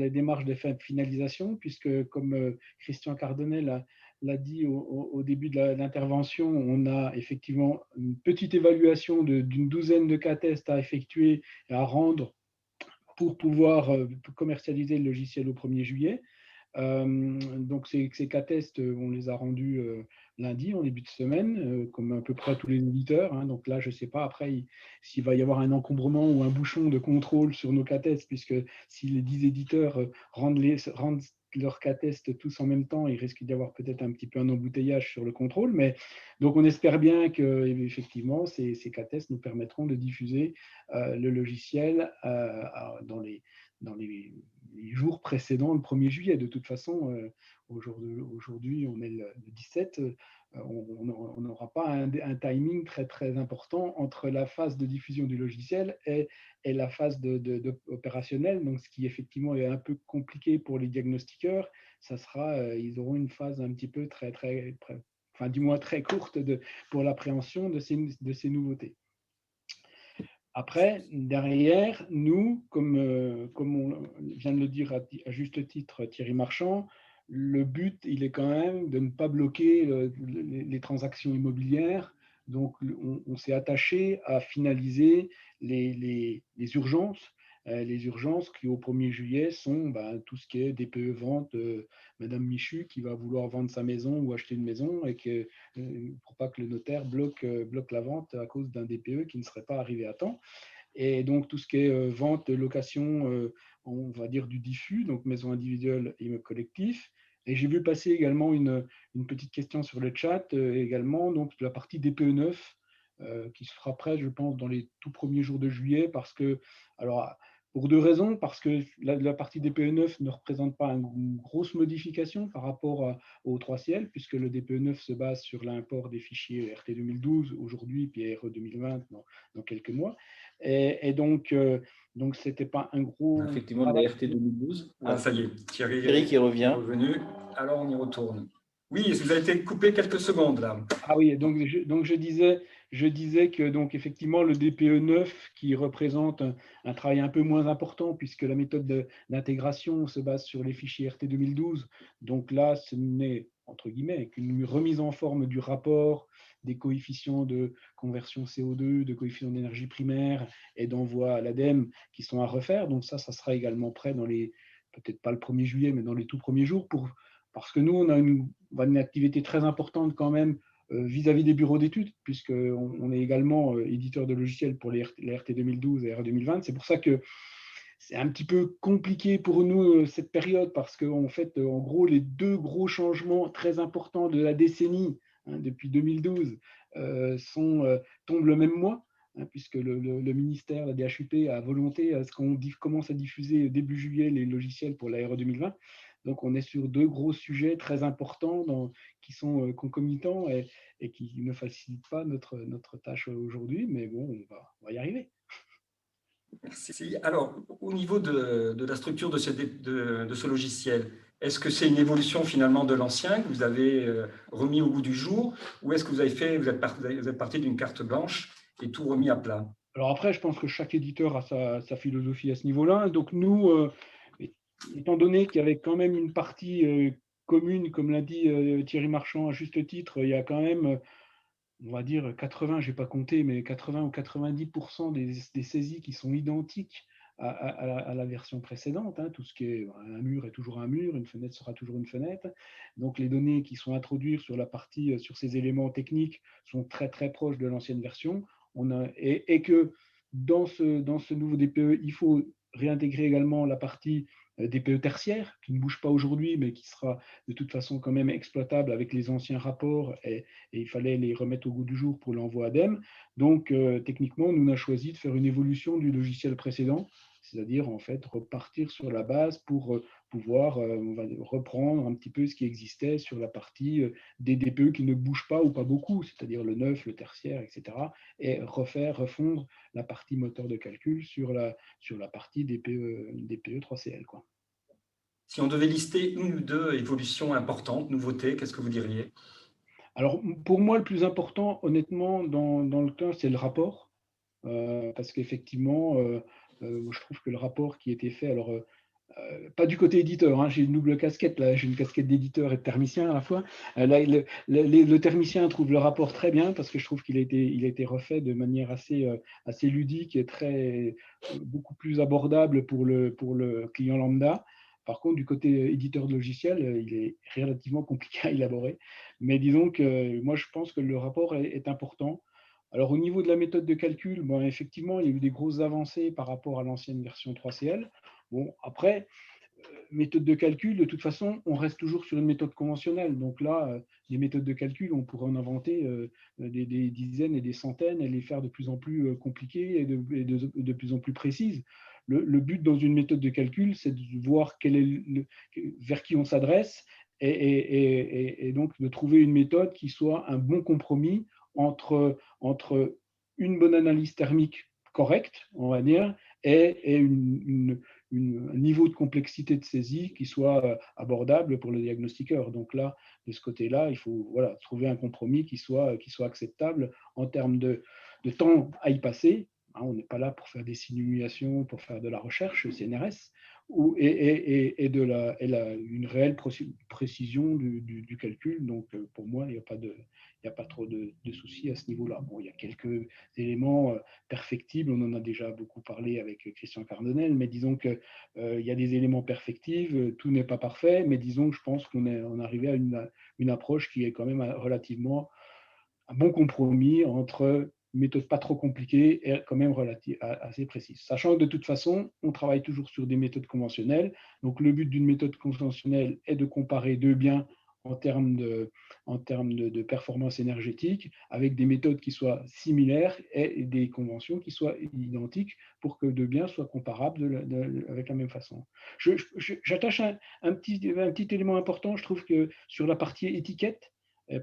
démarche de finalisation, puisque comme Christian Cardonnel l'a dit au début de l'intervention, on a effectivement une petite évaluation d'une douzaine de cas tests à effectuer et à rendre pour pouvoir commercialiser le logiciel au 1er juillet. Donc ces cas tests, on les a rendus lundi, en début de semaine, comme à peu près tous les éditeurs. Hein. Donc là, je ne sais pas après s'il va y avoir un encombrement ou un bouchon de contrôle sur nos cas tests, puisque si les 10 éditeurs rendent leurs cas tests tous en même temps, il risque d'y avoir peut-être un petit peu un embouteillage sur le contrôle. Mais donc on espère bien que effectivement ces cas tests nous permettront de diffuser le logiciel dans les jours précédents le 1er juillet. De toute façon, aujourd'hui, on est le 17, on n'aura pas un timing très, très important entre la phase de diffusion du logiciel et la phase opérationnelle. Donc, ce qui effectivement est un peu compliqué pour les diagnostiqueurs, ça sera, ils auront une phase un petit peu enfin, du moins très courte pour l'appréhension de ces nouveautés. Après, derrière, nous, comme on vient de le dire à juste titre Thierry Marchand, le but, il est quand même de ne pas bloquer les transactions immobilières. Donc, on s'est attaché à finaliser les urgences. Les urgences qui, au 1er juillet, sont tout ce qui est DPE vente, Madame Michu qui va vouloir vendre sa maison ou acheter une maison et pour pas que le notaire bloque la vente à cause d'un DPE qui ne serait pas arrivé à temps. Et donc, tout ce qui est vente, location, on va dire du diffus, donc maison individuelle et immeuble collectif. Et j'ai vu passer également une petite question sur le chat, également, donc la partie DPE 9, qui se fera prête, je pense, dans les tout premiers jours de juillet, parce que, alors, Pour deux raisons, parce que la partie DPE9 ne représente pas une grosse modification par rapport au 3CL, puisque le DPE9 se base sur l'import des fichiers RT 2012 aujourd'hui, puis RE 2020 dans quelques mois. Et donc, ce n'était pas un gros Effectivement, travail. la RT 2012. Ah, ça y est, Thierry qui revient. est revenu. Alors, on y retourne. Oui, vous avez été coupé quelques secondes, là. Ah oui, donc je disais que donc effectivement le DPE9 qui représente un travail un peu moins important puisque la méthode d'intégration se base sur les fichiers RT 2012. Donc là, ce n'est entre guillemets qu'une remise en forme du rapport, des coefficients de conversion CO2, de coefficients d'énergie primaire et d'envoi à l'ADEME qui sont à refaire. Donc ça sera également prêt dans les, peut-être pas le 1er juillet, mais dans les tout premiers jours parce que nous, on a une activité très importante quand même vis-à-vis des bureaux d'études, puisqu'on est également éditeur de logiciels pour les RT 2012 et RE 2020. C'est pour ça que c'est un petit peu compliqué pour nous cette période, parce qu'en fait, en gros, les deux gros changements très importants de la décennie, depuis 2012, tombent le même mois, puisque le ministère, la DHUP, a volonté à ce qu'on commence à diffuser début juillet les logiciels pour la RE 2020. Donc, on est sur deux gros sujets très importants qui sont concomitants et qui ne facilitent pas notre tâche aujourd'hui, mais bon, on va y arriver. Merci. Alors, au niveau de la structure de ce logiciel, est-ce que c'est une évolution finalement de l'ancien que vous avez remis au goût du jour, ou est-ce que vous êtes parti d'une carte blanche et tout remis à plat? Alors après, je pense que chaque éditeur a sa philosophie à ce niveau-là. Donc nous, étant donné qu'il y avait quand même une partie commune, comme l'a dit Thierry Marchand à juste titre, il y a quand même, on va dire 80, je n'ai pas compté, mais 80 ou 90% des saisies qui sont identiques à la version précédente. Tout ce qui est un mur est toujours un mur, une fenêtre sera toujours une fenêtre. Donc les données qui sont introduites sur la partie, sur ces éléments techniques sont très très proches de l'ancienne version. Et que dans ce nouveau DPE, il faut réintégrer également la partie DPE tertiaire, qui ne bouge pas aujourd'hui, mais qui sera de toute façon quand même exploitable avec les anciens rapports, et il fallait les remettre au goût du jour pour l'envoi ADEME. Donc, techniquement, nous, on a choisi de faire une évolution du logiciel précédent, c'est-à-dire en fait repartir sur la base pour pouvoir on va reprendre un petit peu ce qui existait sur la partie des DPE qui ne bougent pas ou pas beaucoup, c'est-à-dire le neuf, le tertiaire, etc. Et refondre la partie moteur de calcul sur la partie DPE 3CL, quoi. Si on devait lister une ou deux évolutions importantes, nouveautés, qu'est-ce que vous diriez? Alors, pour moi, le plus important, honnêtement, dans le cas, c'est le rapport. Parce qu'effectivement, je trouve que le rapport qui a été fait, alors pas du côté éditeur, j'ai une double casquette, là, j'ai une casquette d'éditeur et de thermicien à la fois. Là, le thermicien trouve le rapport très bien parce que je trouve qu'il a été refait de manière assez ludique et beaucoup plus abordable pour le client lambda. Par contre, du côté éditeur de logiciel, il est relativement compliqué à élaborer. Mais disons que moi, je pense que le rapport est important. Alors, au niveau de la méthode de calcul, effectivement, il y a eu des grosses avancées par rapport à l'ancienne version 3CL. Bon, après, méthode de calcul, de toute façon, on reste toujours sur une méthode conventionnelle. Donc là, les méthodes de calcul, on pourrait en inventer des dizaines et des centaines et les faire de plus en plus compliquées et de plus en plus précises. Le but dans une méthode de calcul, c'est de voir vers qui on s'adresse et donc de trouver une méthode qui soit un bon compromis entre une bonne analyse thermique correcte, on va dire, et un niveau de complexité de saisie qui soit abordable pour le diagnostiqueur. Donc là, de ce côté-là, il faut trouver un compromis qui soit acceptable en termes de temps à y passer. On n'est pas là pour faire des simulations, pour faire de la recherche CNRS, et une réelle précision du calcul. Donc pour moi, il n'y a pas trop de soucis à ce niveau-là. Bon, il y a quelques éléments perfectibles, on en a déjà beaucoup parlé avec Christian Cardonnel, mais disons qu'il y a des éléments perfectibles, tout n'est pas parfait, mais disons que je pense qu'on est arrivé à une approche qui est quand même relativement un bon compromis entre une méthode pas trop compliquée et quand même assez précise. Sachant que de toute façon, on travaille toujours sur des méthodes conventionnelles. Donc le but d'une méthode conventionnelle est de comparer deux biens en termes de performance énergétique, avec des méthodes qui soient similaires et des conventions qui soient identiques pour que deux biens soient comparables avec la même façon. J'attache un petit élément important, je trouve, que sur la partie étiquette,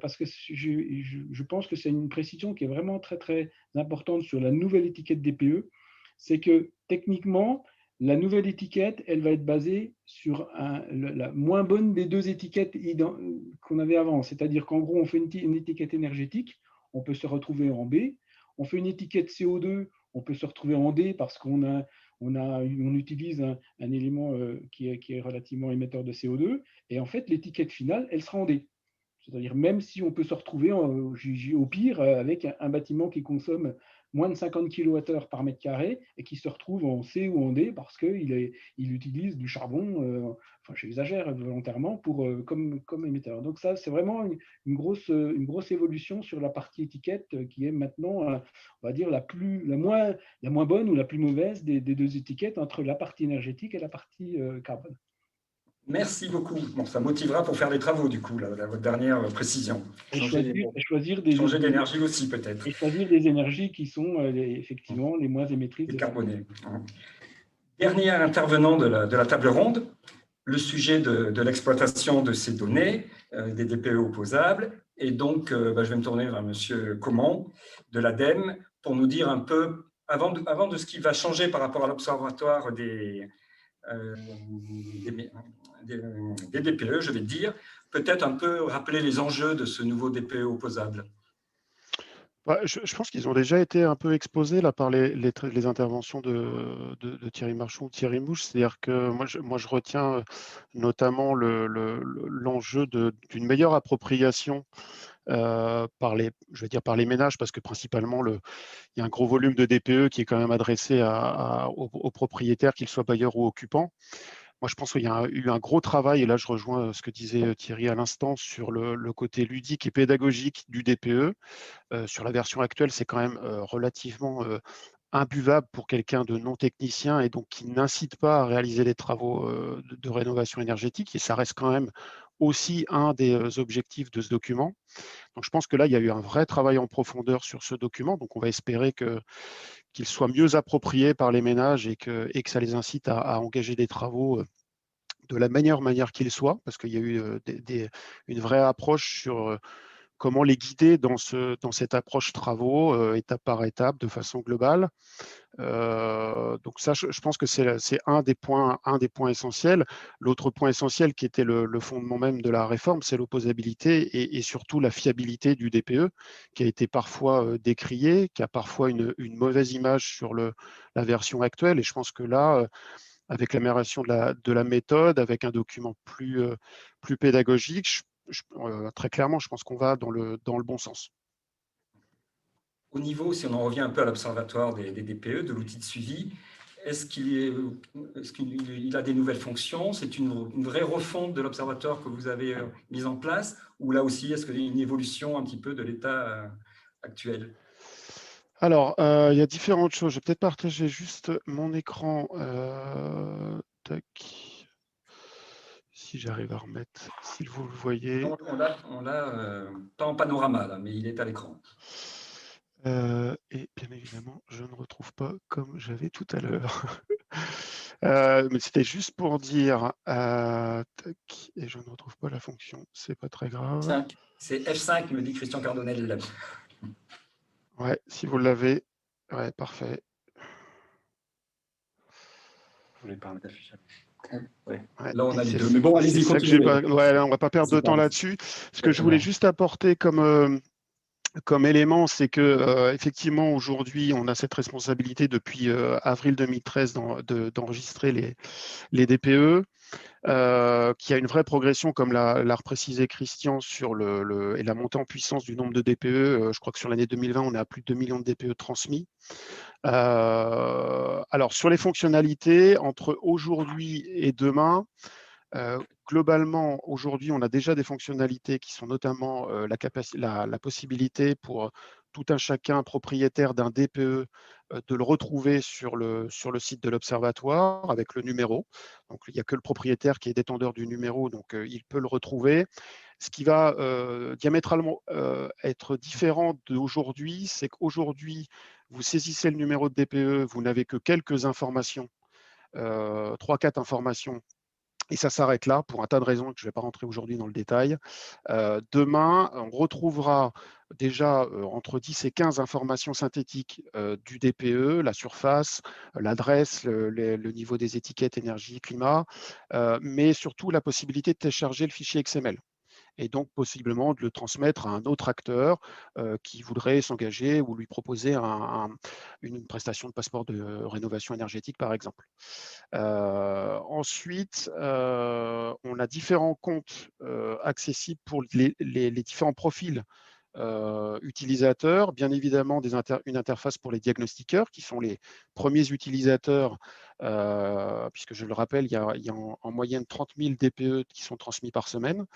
parce que je pense que c'est une précision qui est vraiment très, très importante sur la nouvelle étiquette DPE, c'est que techniquement, la nouvelle étiquette, elle va être basée sur la moins bonne des deux étiquettes qu'on avait avant. C'est-à-dire qu'en gros, on fait une étiquette énergétique, on peut se retrouver en B. On fait une étiquette CO2, on peut se retrouver en D parce qu'on utilise un élément qui est relativement émetteur de CO2. Et en fait, l'étiquette finale, elle sera en D. C'est-à-dire même si on peut se retrouver au pire avec un bâtiment qui consomme moins de 50 kWh par mètre carré et qui se retrouve en C ou en D parce qu'il utilise du charbon, enfin j'exagère volontairement, comme émetteur. Donc ça, c'est vraiment une grosse évolution sur la partie étiquette qui est maintenant, on va dire, la moins bonne ou la plus mauvaise des deux étiquettes entre la partie énergétique et la partie carbone. Merci beaucoup. Bon, ça motivera pour faire les travaux, du coup, votre dernière précision. Et choisir d'énergie aussi, peut-être. Et choisir des énergies qui sont effectivement les moins émettrices. Décarbonées. Dernier intervenant de la table ronde, le sujet de l'exploitation de ces données, des DPE opposables. Et donc, je vais me tourner vers M. Comont de l'ADEME pour nous dire un peu, avant de ce qui va changer par rapport à l'observatoire des DPE, je vais dire, peut-être un peu rappeler les enjeux de ce nouveau DPE opposable. Je pense qu'ils ont déjà été un peu exposés là, par les interventions de Thierry Marchand ou Thierry Mouche. C'est-à-dire que moi, je retiens notamment l'enjeu d'une meilleure appropriation par les ménages, parce que principalement, il y a un gros volume de DPE qui est quand même adressé aux propriétaires, qu'ils soient bailleurs ou occupants. Moi, je pense qu'il y a eu un gros travail, et là, je rejoins ce que disait Thierry à l'instant, sur le côté ludique et pédagogique du DPE. Sur la version actuelle, c'est quand même relativement imbuvable pour quelqu'un de non technicien et donc qui n'incite pas à réaliser des travaux de rénovation énergétique. Et ça reste quand même aussi un des objectifs de ce document. Donc, je pense que là, il y a eu un vrai travail en profondeur sur ce document. Donc, on va espérer qu'il soit mieux approprié par les ménages et que ça les incite à engager des travaux de la meilleure manière qu'il soit, parce qu'il y a eu une vraie approche sur comment les guider dans cette approche travaux, étape par étape, de façon globale. Donc ça, je pense que c'est un des points essentiels. L'autre point essentiel qui était le fondement même de la réforme, c'est l'opposabilité et surtout la fiabilité du DPE, qui a été parfois décrié, qui a parfois une mauvaise image sur la version actuelle. Et je pense que là, avec l'amélioration de la méthode, avec un document plus pédagogique, très clairement, je pense qu'on va dans le bon sens. Au niveau, si on en revient un peu à l'observatoire des DPE, de l'outil de suivi, est-ce qu'il a des nouvelles fonctions? C'est une vraie refonte de l'observatoire que vous avez mise en place? Ou là aussi, est-ce qu'il y a une évolution un petit peu de l'état actuel? Alors, il y a différentes choses. Je vais peut-être partager juste mon écran. Tac. Si j'arrive à remettre, si vous le voyez. On l'a pas en panorama, là, mais il est à l'écran. Et bien évidemment, je ne retrouve pas comme j'avais tout à l'heure. Mais c'était juste pour dire, tac, et je ne retrouve pas la fonction, c'est pas très grave. C'est F5, me dit Christian Cardonnel. Ouais, si vous l'avez, ouais, parfait. Vous voulez pas d'affichage. Ouais, là, on a les deux. Mais bon, allez-y, continuez. Ouais, on ne va pas perdre de temps là-dessus. Ce que je voulais juste apporter comme élément, c'est que effectivement aujourd'hui, on a cette responsabilité depuis avril 2013 d'enregistrer les DPE, qui a une vraie progression, comme l'a reprécisé Christian, sur et la montée en puissance du nombre de DPE. Je crois que sur l'année 2020, on est à plus de 2 millions de DPE transmis. Alors, sur les fonctionnalités, entre aujourd'hui et demain, globalement, aujourd'hui, on a déjà des fonctionnalités qui sont notamment la possibilité pour tout un chacun propriétaire d'un DPE de le retrouver sur le site de l'Observatoire avec le numéro. Donc, il n'y a que le propriétaire qui est détenteur du numéro, donc il peut le retrouver. Ce qui va diamétralement être différent d'aujourd'hui, c'est qu'aujourd'hui, vous saisissez le numéro de DPE, vous n'avez que quelques informations, 3-4 informations, et ça s'arrête là pour un tas de raisons que je ne vais pas rentrer aujourd'hui dans le détail. Demain, on retrouvera déjà entre 10 et 15 informations synthétiques du DPE, la surface, l'adresse, le niveau des étiquettes énergie, climat, mais surtout la possibilité de télécharger le fichier XML et donc possiblement de le transmettre à un autre acteur qui voudrait s'engager ou lui proposer une prestation de passeport de rénovation énergétique, par exemple. Ensuite, on a différents comptes accessibles pour les différents profils utilisateurs, bien évidemment une interface pour les diagnostiqueurs qui sont les premiers utilisateurs, puisque je le rappelle, il y a en moyenne 30 000 DPE qui sont transmis par semaine,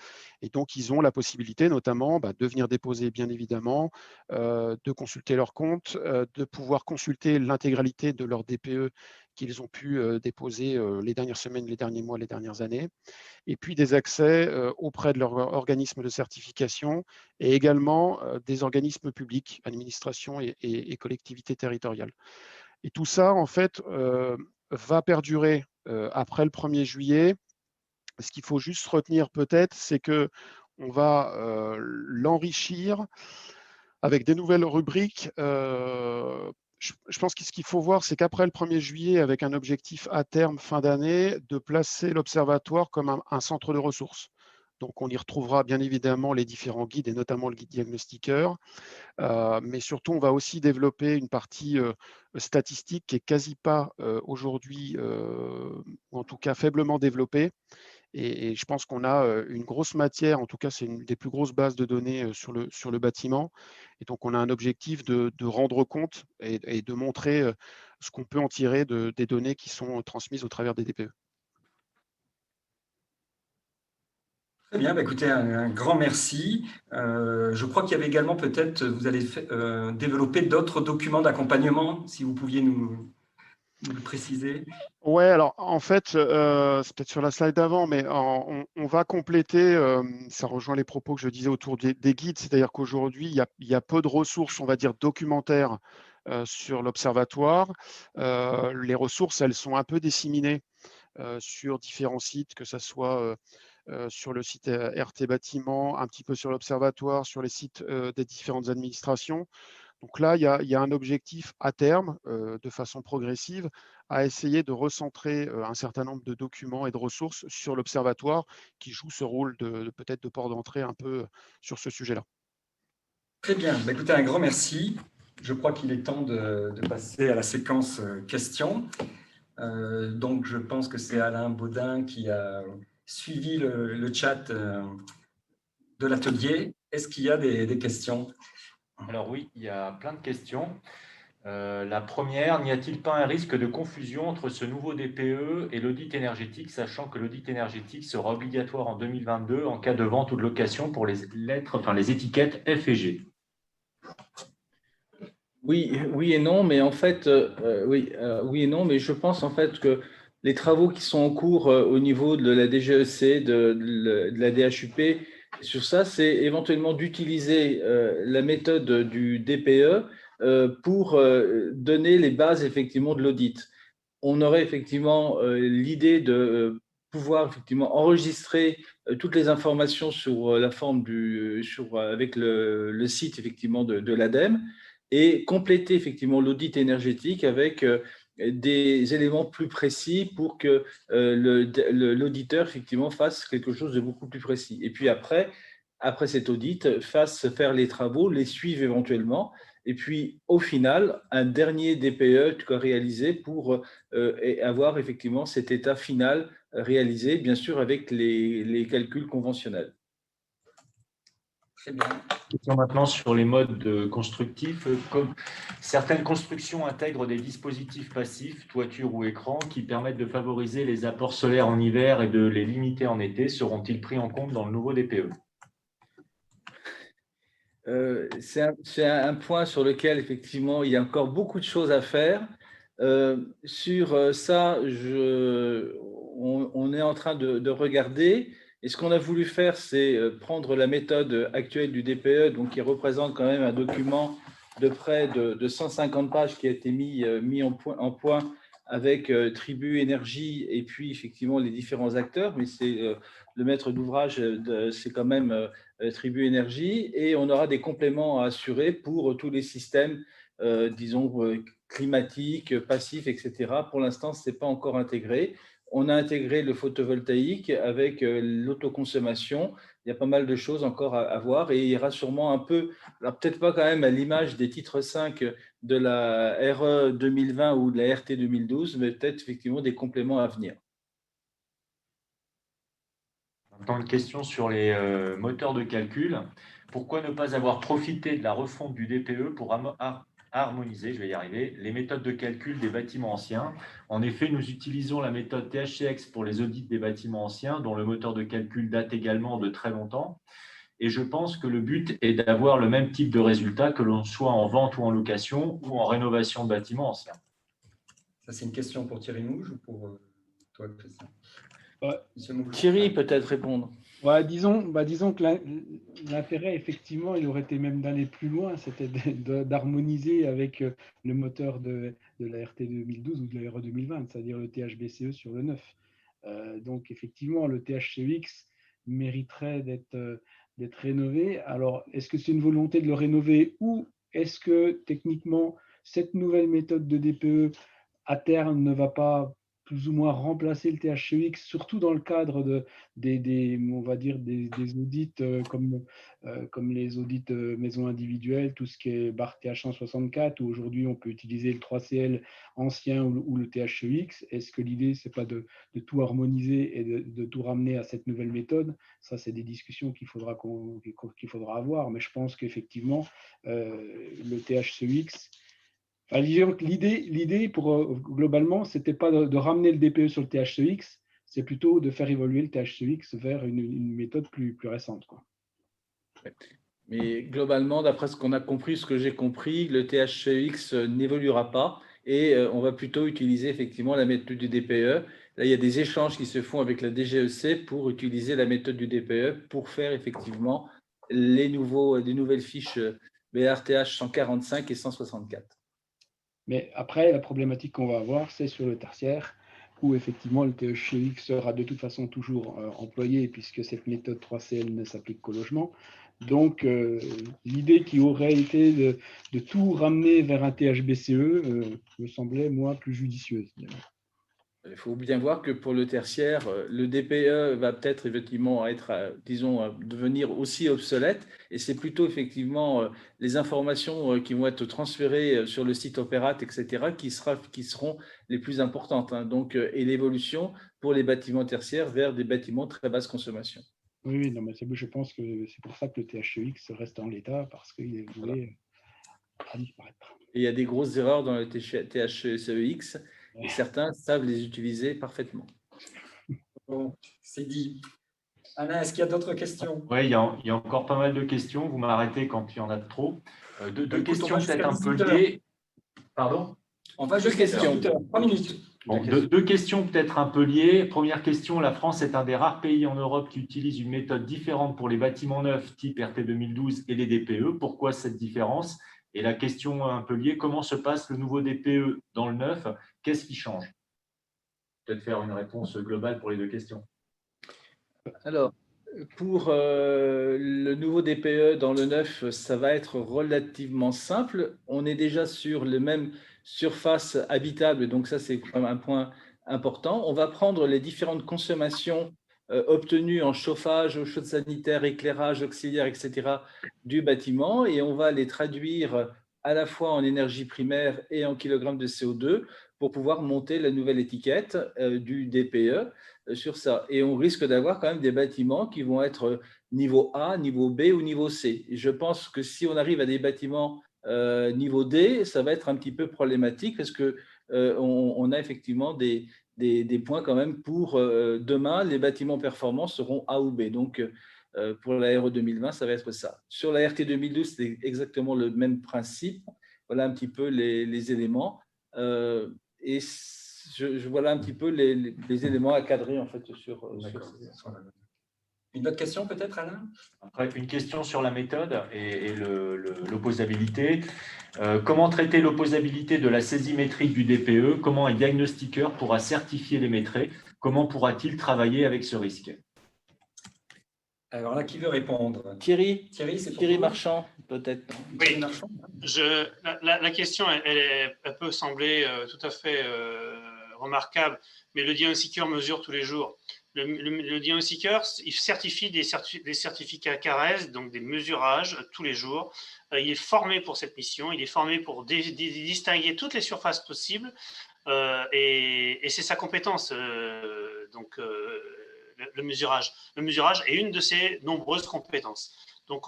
et donc ils ont la possibilité notamment de venir déposer bien évidemment, de consulter leur compte, de pouvoir consulter l'intégralité de leur DPE qu'ils ont pu déposer les dernières semaines, les derniers mois, les dernières années, et puis des accès auprès de leur organisme de certification et également des organismes publics, administrations et collectivités territoriales. Et tout ça, en fait, va perdurer après le 1er juillet. Ce qu'il faut juste retenir peut-être, c'est qu'on va l'enrichir avec des nouvelles rubriques. Je pense que ce qu'il faut voir, c'est qu'après le 1er juillet, avec un objectif à terme fin d'année, de placer l'Observatoire comme un centre de ressources. Donc, on y retrouvera bien évidemment les différents guides et notamment le guide diagnostiqueur. Mais surtout, on va aussi développer une partie statistique qui est quasi pas aujourd'hui, ou en tout cas faiblement développée. Et je pense qu'on a une grosse matière, en tout cas c'est une des plus grosses bases de données sur le bâtiment. Et donc on a un objectif de rendre compte et de montrer ce qu'on peut en tirer des données qui sont transmises au travers des DPE. Très bien, écoutez, un grand merci. Je crois qu'il y avait également peut-être, vous allez développer d'autres documents d'accompagnement, si vous pouviez nous le préciser. Ouais, alors en fait, c'est peut-être sur la slide d'avant, mais on va compléter, ça rejoint les propos que je disais autour des guides, c'est-à-dire qu'aujourd'hui, il y a peu de ressources, on va dire, documentaires sur l'Observatoire. Les ressources, elles sont un peu disséminées sur différents sites, que ce soit sur le site RT Bâtiment, un petit peu sur l'Observatoire, sur les sites des différentes administrations. Donc là, il y a un objectif à terme, de façon progressive, à essayer de recentrer un certain nombre de documents et de ressources sur l'Observatoire qui joue ce rôle peut-être de port d'entrée un peu sur ce sujet-là. Très bien, écoutez, un grand merci. Je crois qu'il est temps de passer à la séquence questions. Donc, je pense que c'est Alain Baudin qui a suivi le chat de l'atelier. Est-ce qu'il y a des questions? Alors oui, il y a plein de questions. La première, n'y a-t-il pas un risque de confusion entre ce nouveau DPE et l'audit énergétique, sachant que l'audit énergétique sera obligatoire en 2022 en cas de vente ou de location pour les étiquettes F et G? Oui et non, mais en fait, oui et non, mais je pense en fait que les travaux qui sont en cours au niveau de la DGEC, de la DHUP, sur ça, c'est éventuellement d'utiliser la méthode du DPE pour donner les bases effectivement de l'audit. On aurait effectivement l'idée de pouvoir effectivement enregistrer toutes les informations sur la forme avec le site effectivement de l'ADEME et compléter effectivement l'audit énergétique avec des éléments plus précis pour que l'auditeur effectivement fasse quelque chose de beaucoup plus précis. Et puis après cet audit, fasse faire les travaux, les suive éventuellement, et puis au final, un dernier DPE réalisé pour avoir effectivement cet état final réalisé, bien sûr avec les calculs conventionnels. Très bien. Question maintenant sur les modes constructifs. Comme certaines constructions intègrent des dispositifs passifs, toiture ou écran, qui permettent de favoriser les apports solaires en hiver et de les limiter en été, seront-ils pris en compte dans le nouveau DPE? C'est un point sur lequel effectivement il y a encore beaucoup de choses à faire. Sur ça, on est en train de regarder Et ce qu'on a voulu faire, c'est prendre la méthode actuelle du DPE, donc qui représente quand même un document de près de 150 pages qui a été mis en point avec Tribu Énergie et puis effectivement les différents acteurs, mais c'est le maître d'ouvrage, c'est quand même Tribu Énergie, et on aura des compléments à assurer pour tous les systèmes, disons, climatiques, passifs, etc. Pour l'instant, ce n'est pas encore intégré. On a intégré le photovoltaïque avec l'autoconsommation. Il y a pas mal de choses encore à voir et il y aura sûrement un peu, alors peut-être pas quand même à l'image des titres 5 de la RE 2020 ou de la RT 2012, mais peut-être effectivement des compléments à venir. Dans une question sur les moteurs de calcul, pourquoi ne pas avoir profité de la refonte du DPE pour harmoniser, je vais y arriver, les méthodes de calcul des bâtiments anciens? En effet, nous utilisons la méthode THCX pour les audits des bâtiments anciens, dont le moteur de calcul date également de très longtemps. Et je pense que le but est d'avoir le même type de résultat que l'on soit en vente ou en location ou en rénovation de bâtiments anciens. Ça, c'est une question pour Thierry Mouge ou pour toi, Christian? Thierry, peut-être répondre. Ouais, disons que l'intérêt, effectivement, il aurait été même d'aller plus loin, c'était d'harmoniser avec le moteur de la RT 2012 ou de la RE 2020, c'est-à-dire le THBCE sur le 9. Donc, effectivement, le THCX mériterait d'être rénové. Alors, est-ce que c'est une volonté de le rénover ou est-ce que, techniquement, cette nouvelle méthode de DPE, à terme, ne va pas plus ou moins remplacer le THCX, surtout dans le cadre on va dire des audits comme les audits maison individuelle, tout ce qui est BAR TH 164, où aujourd'hui on peut utiliser le 3CL ancien ou le THCX. Est-ce que l'idée, c'est pas de tout harmoniser et de tout ramener à cette nouvelle méthode? Ça, c'est des discussions qu'il faudra avoir, mais je pense qu'effectivement, le THCX, enfin, l'idée globalement, c'était pas de ramener le DPE sur le THCX, c'est plutôt de faire évoluer le THCX vers une méthode plus récente, quoi. Mais globalement, d'après ce qu'on a compris, ce que j'ai compris, le THCX n'évoluera pas et on va plutôt utiliser effectivement la méthode du DPE. Là, il y a des échanges qui se font avec la DGEC pour utiliser la méthode du DPE pour faire effectivement les nouvelles fiches BRTH 145 et 164. Mais après, la problématique qu'on va avoir, c'est sur le tertiaire, où effectivement le THCX sera de toute façon toujours employé, puisque cette méthode 3CL ne s'applique qu'au logement. Donc, l'idée qui aurait été de tout ramener vers un THBCE me semblait, moi, plus judicieuse. Il faut bien voir que pour le tertiaire, le DPE va peut-être effectivement devenir aussi obsolète, et c'est plutôt effectivement les informations qui vont être transférées sur le site Opérate, etc., qui seront les plus importantes. Hein. Donc, et l'évolution pour les bâtiments tertiaires vers des bâtiments très basse consommation. Oui, non, mais je pense que c'est pour ça que le THCX reste en l'état, parce qu'il est voué à disparaître. Et il y a des grosses erreurs dans le THCX, et certains savent les utiliser parfaitement. Bon, c'est dit. Alain, est-ce qu'il y a d'autres questions? Oui, il y a encore pas mal de questions. Vous m'arrêtez quand il y en a trop. Deux questions peut-être un peu liées. Pardon? On va jusqu'à 18h. 3 minutes. Bon, deux questions peut-être un peu liées. Première question, la France est un des rares pays en Europe qui utilise une méthode différente pour les bâtiments neufs type RT 2012 et les DPE. Pourquoi cette différence? Et la question un peu liée, comment se passe le nouveau DPE dans le neuf? Qu'est-ce qui change? Peut-être faire une réponse globale pour les deux questions. Alors, pour le nouveau DPE dans le neuf, ça va être relativement simple. On est déjà sur les mêmes surfaces habitables, donc ça, c'est un point important. On va prendre les différentes consommations obtenues en chauffage, eau chaude sanitaire, éclairage, auxiliaire, etc. du bâtiment, et on va les traduire à la fois en énergie primaire et en kilogrammes de CO2 pour pouvoir monter la nouvelle étiquette du DPE sur ça. Et on risque d'avoir quand même des bâtiments qui vont être niveau A, niveau B ou niveau C. Et je pense que si on arrive à des bâtiments niveau D, ça va être un petit peu problématique parce que on a effectivement des points quand même pour demain, les bâtiments performants seront A ou B. Donc, pour la RE 2020, ça va être ça. Sur la RT 2012, c'est exactement le même principe. Voilà un petit peu les éléments. Et voilà un petit peu les éléments à cadrer en fait sur ça. Une autre question peut-être, Alain? Après, une question sur la méthode et l'opposabilité. Comment traiter l'opposabilité de la saisie métrique du DPE? Comment un diagnostiqueur pourra certifier les métriques? Comment pourra-t-il travailler avec ce risque? Alors là, qui veut répondre? Thierry c'est pour Thierry vous? Marchand, peut-être. Oui. Thierry Marchand. La question, elle peut sembler tout à fait remarquable, mais le diagnostiqueur mesure tous les jours. Le diagnostiqueur, il certifie des certificats CARES, donc des mesurages tous les jours. Il est formé pour cette mission, il est formé pour distinguer toutes les surfaces possibles, et c'est sa compétence, le mesurage. Le mesurage est une de ses nombreuses compétences. Donc,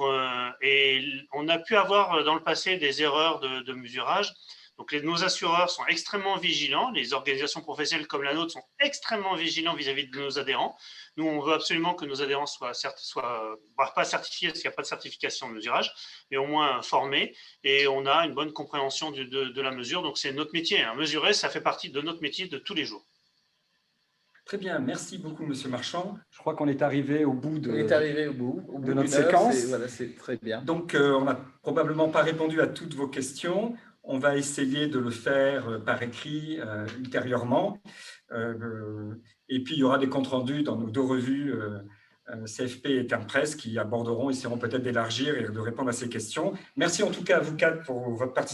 et on a pu avoir dans le passé des erreurs de mesurage. Donc, nos assureurs sont extrêmement vigilants. Les organisations professionnelles comme la nôtre sont extrêmement vigilants vis-à-vis de nos adhérents. Nous, on veut absolument que nos adhérents soient pas certifiés, parce qu'il n'y a pas de certification de mesurage, mais au moins formés. Et on a une bonne compréhension de la mesure. Donc, c'est notre métier. Mesurer, ça fait partie de notre métier de tous les jours. Très bien, merci beaucoup, Monsieur Marchand. Je crois qu'on est arrivé au bout de, de notre séquence. Voilà, c'est très bien. Donc, on n'a probablement pas répondu à toutes vos questions. On va essayer de le faire par écrit ultérieurement. Et puis, il y aura des comptes rendus dans nos deux revues CFP et Terme Presse qui aborderont, essaieront peut-être d'élargir et de répondre à ces questions. Merci en tout cas à vous quatre pour votre participation.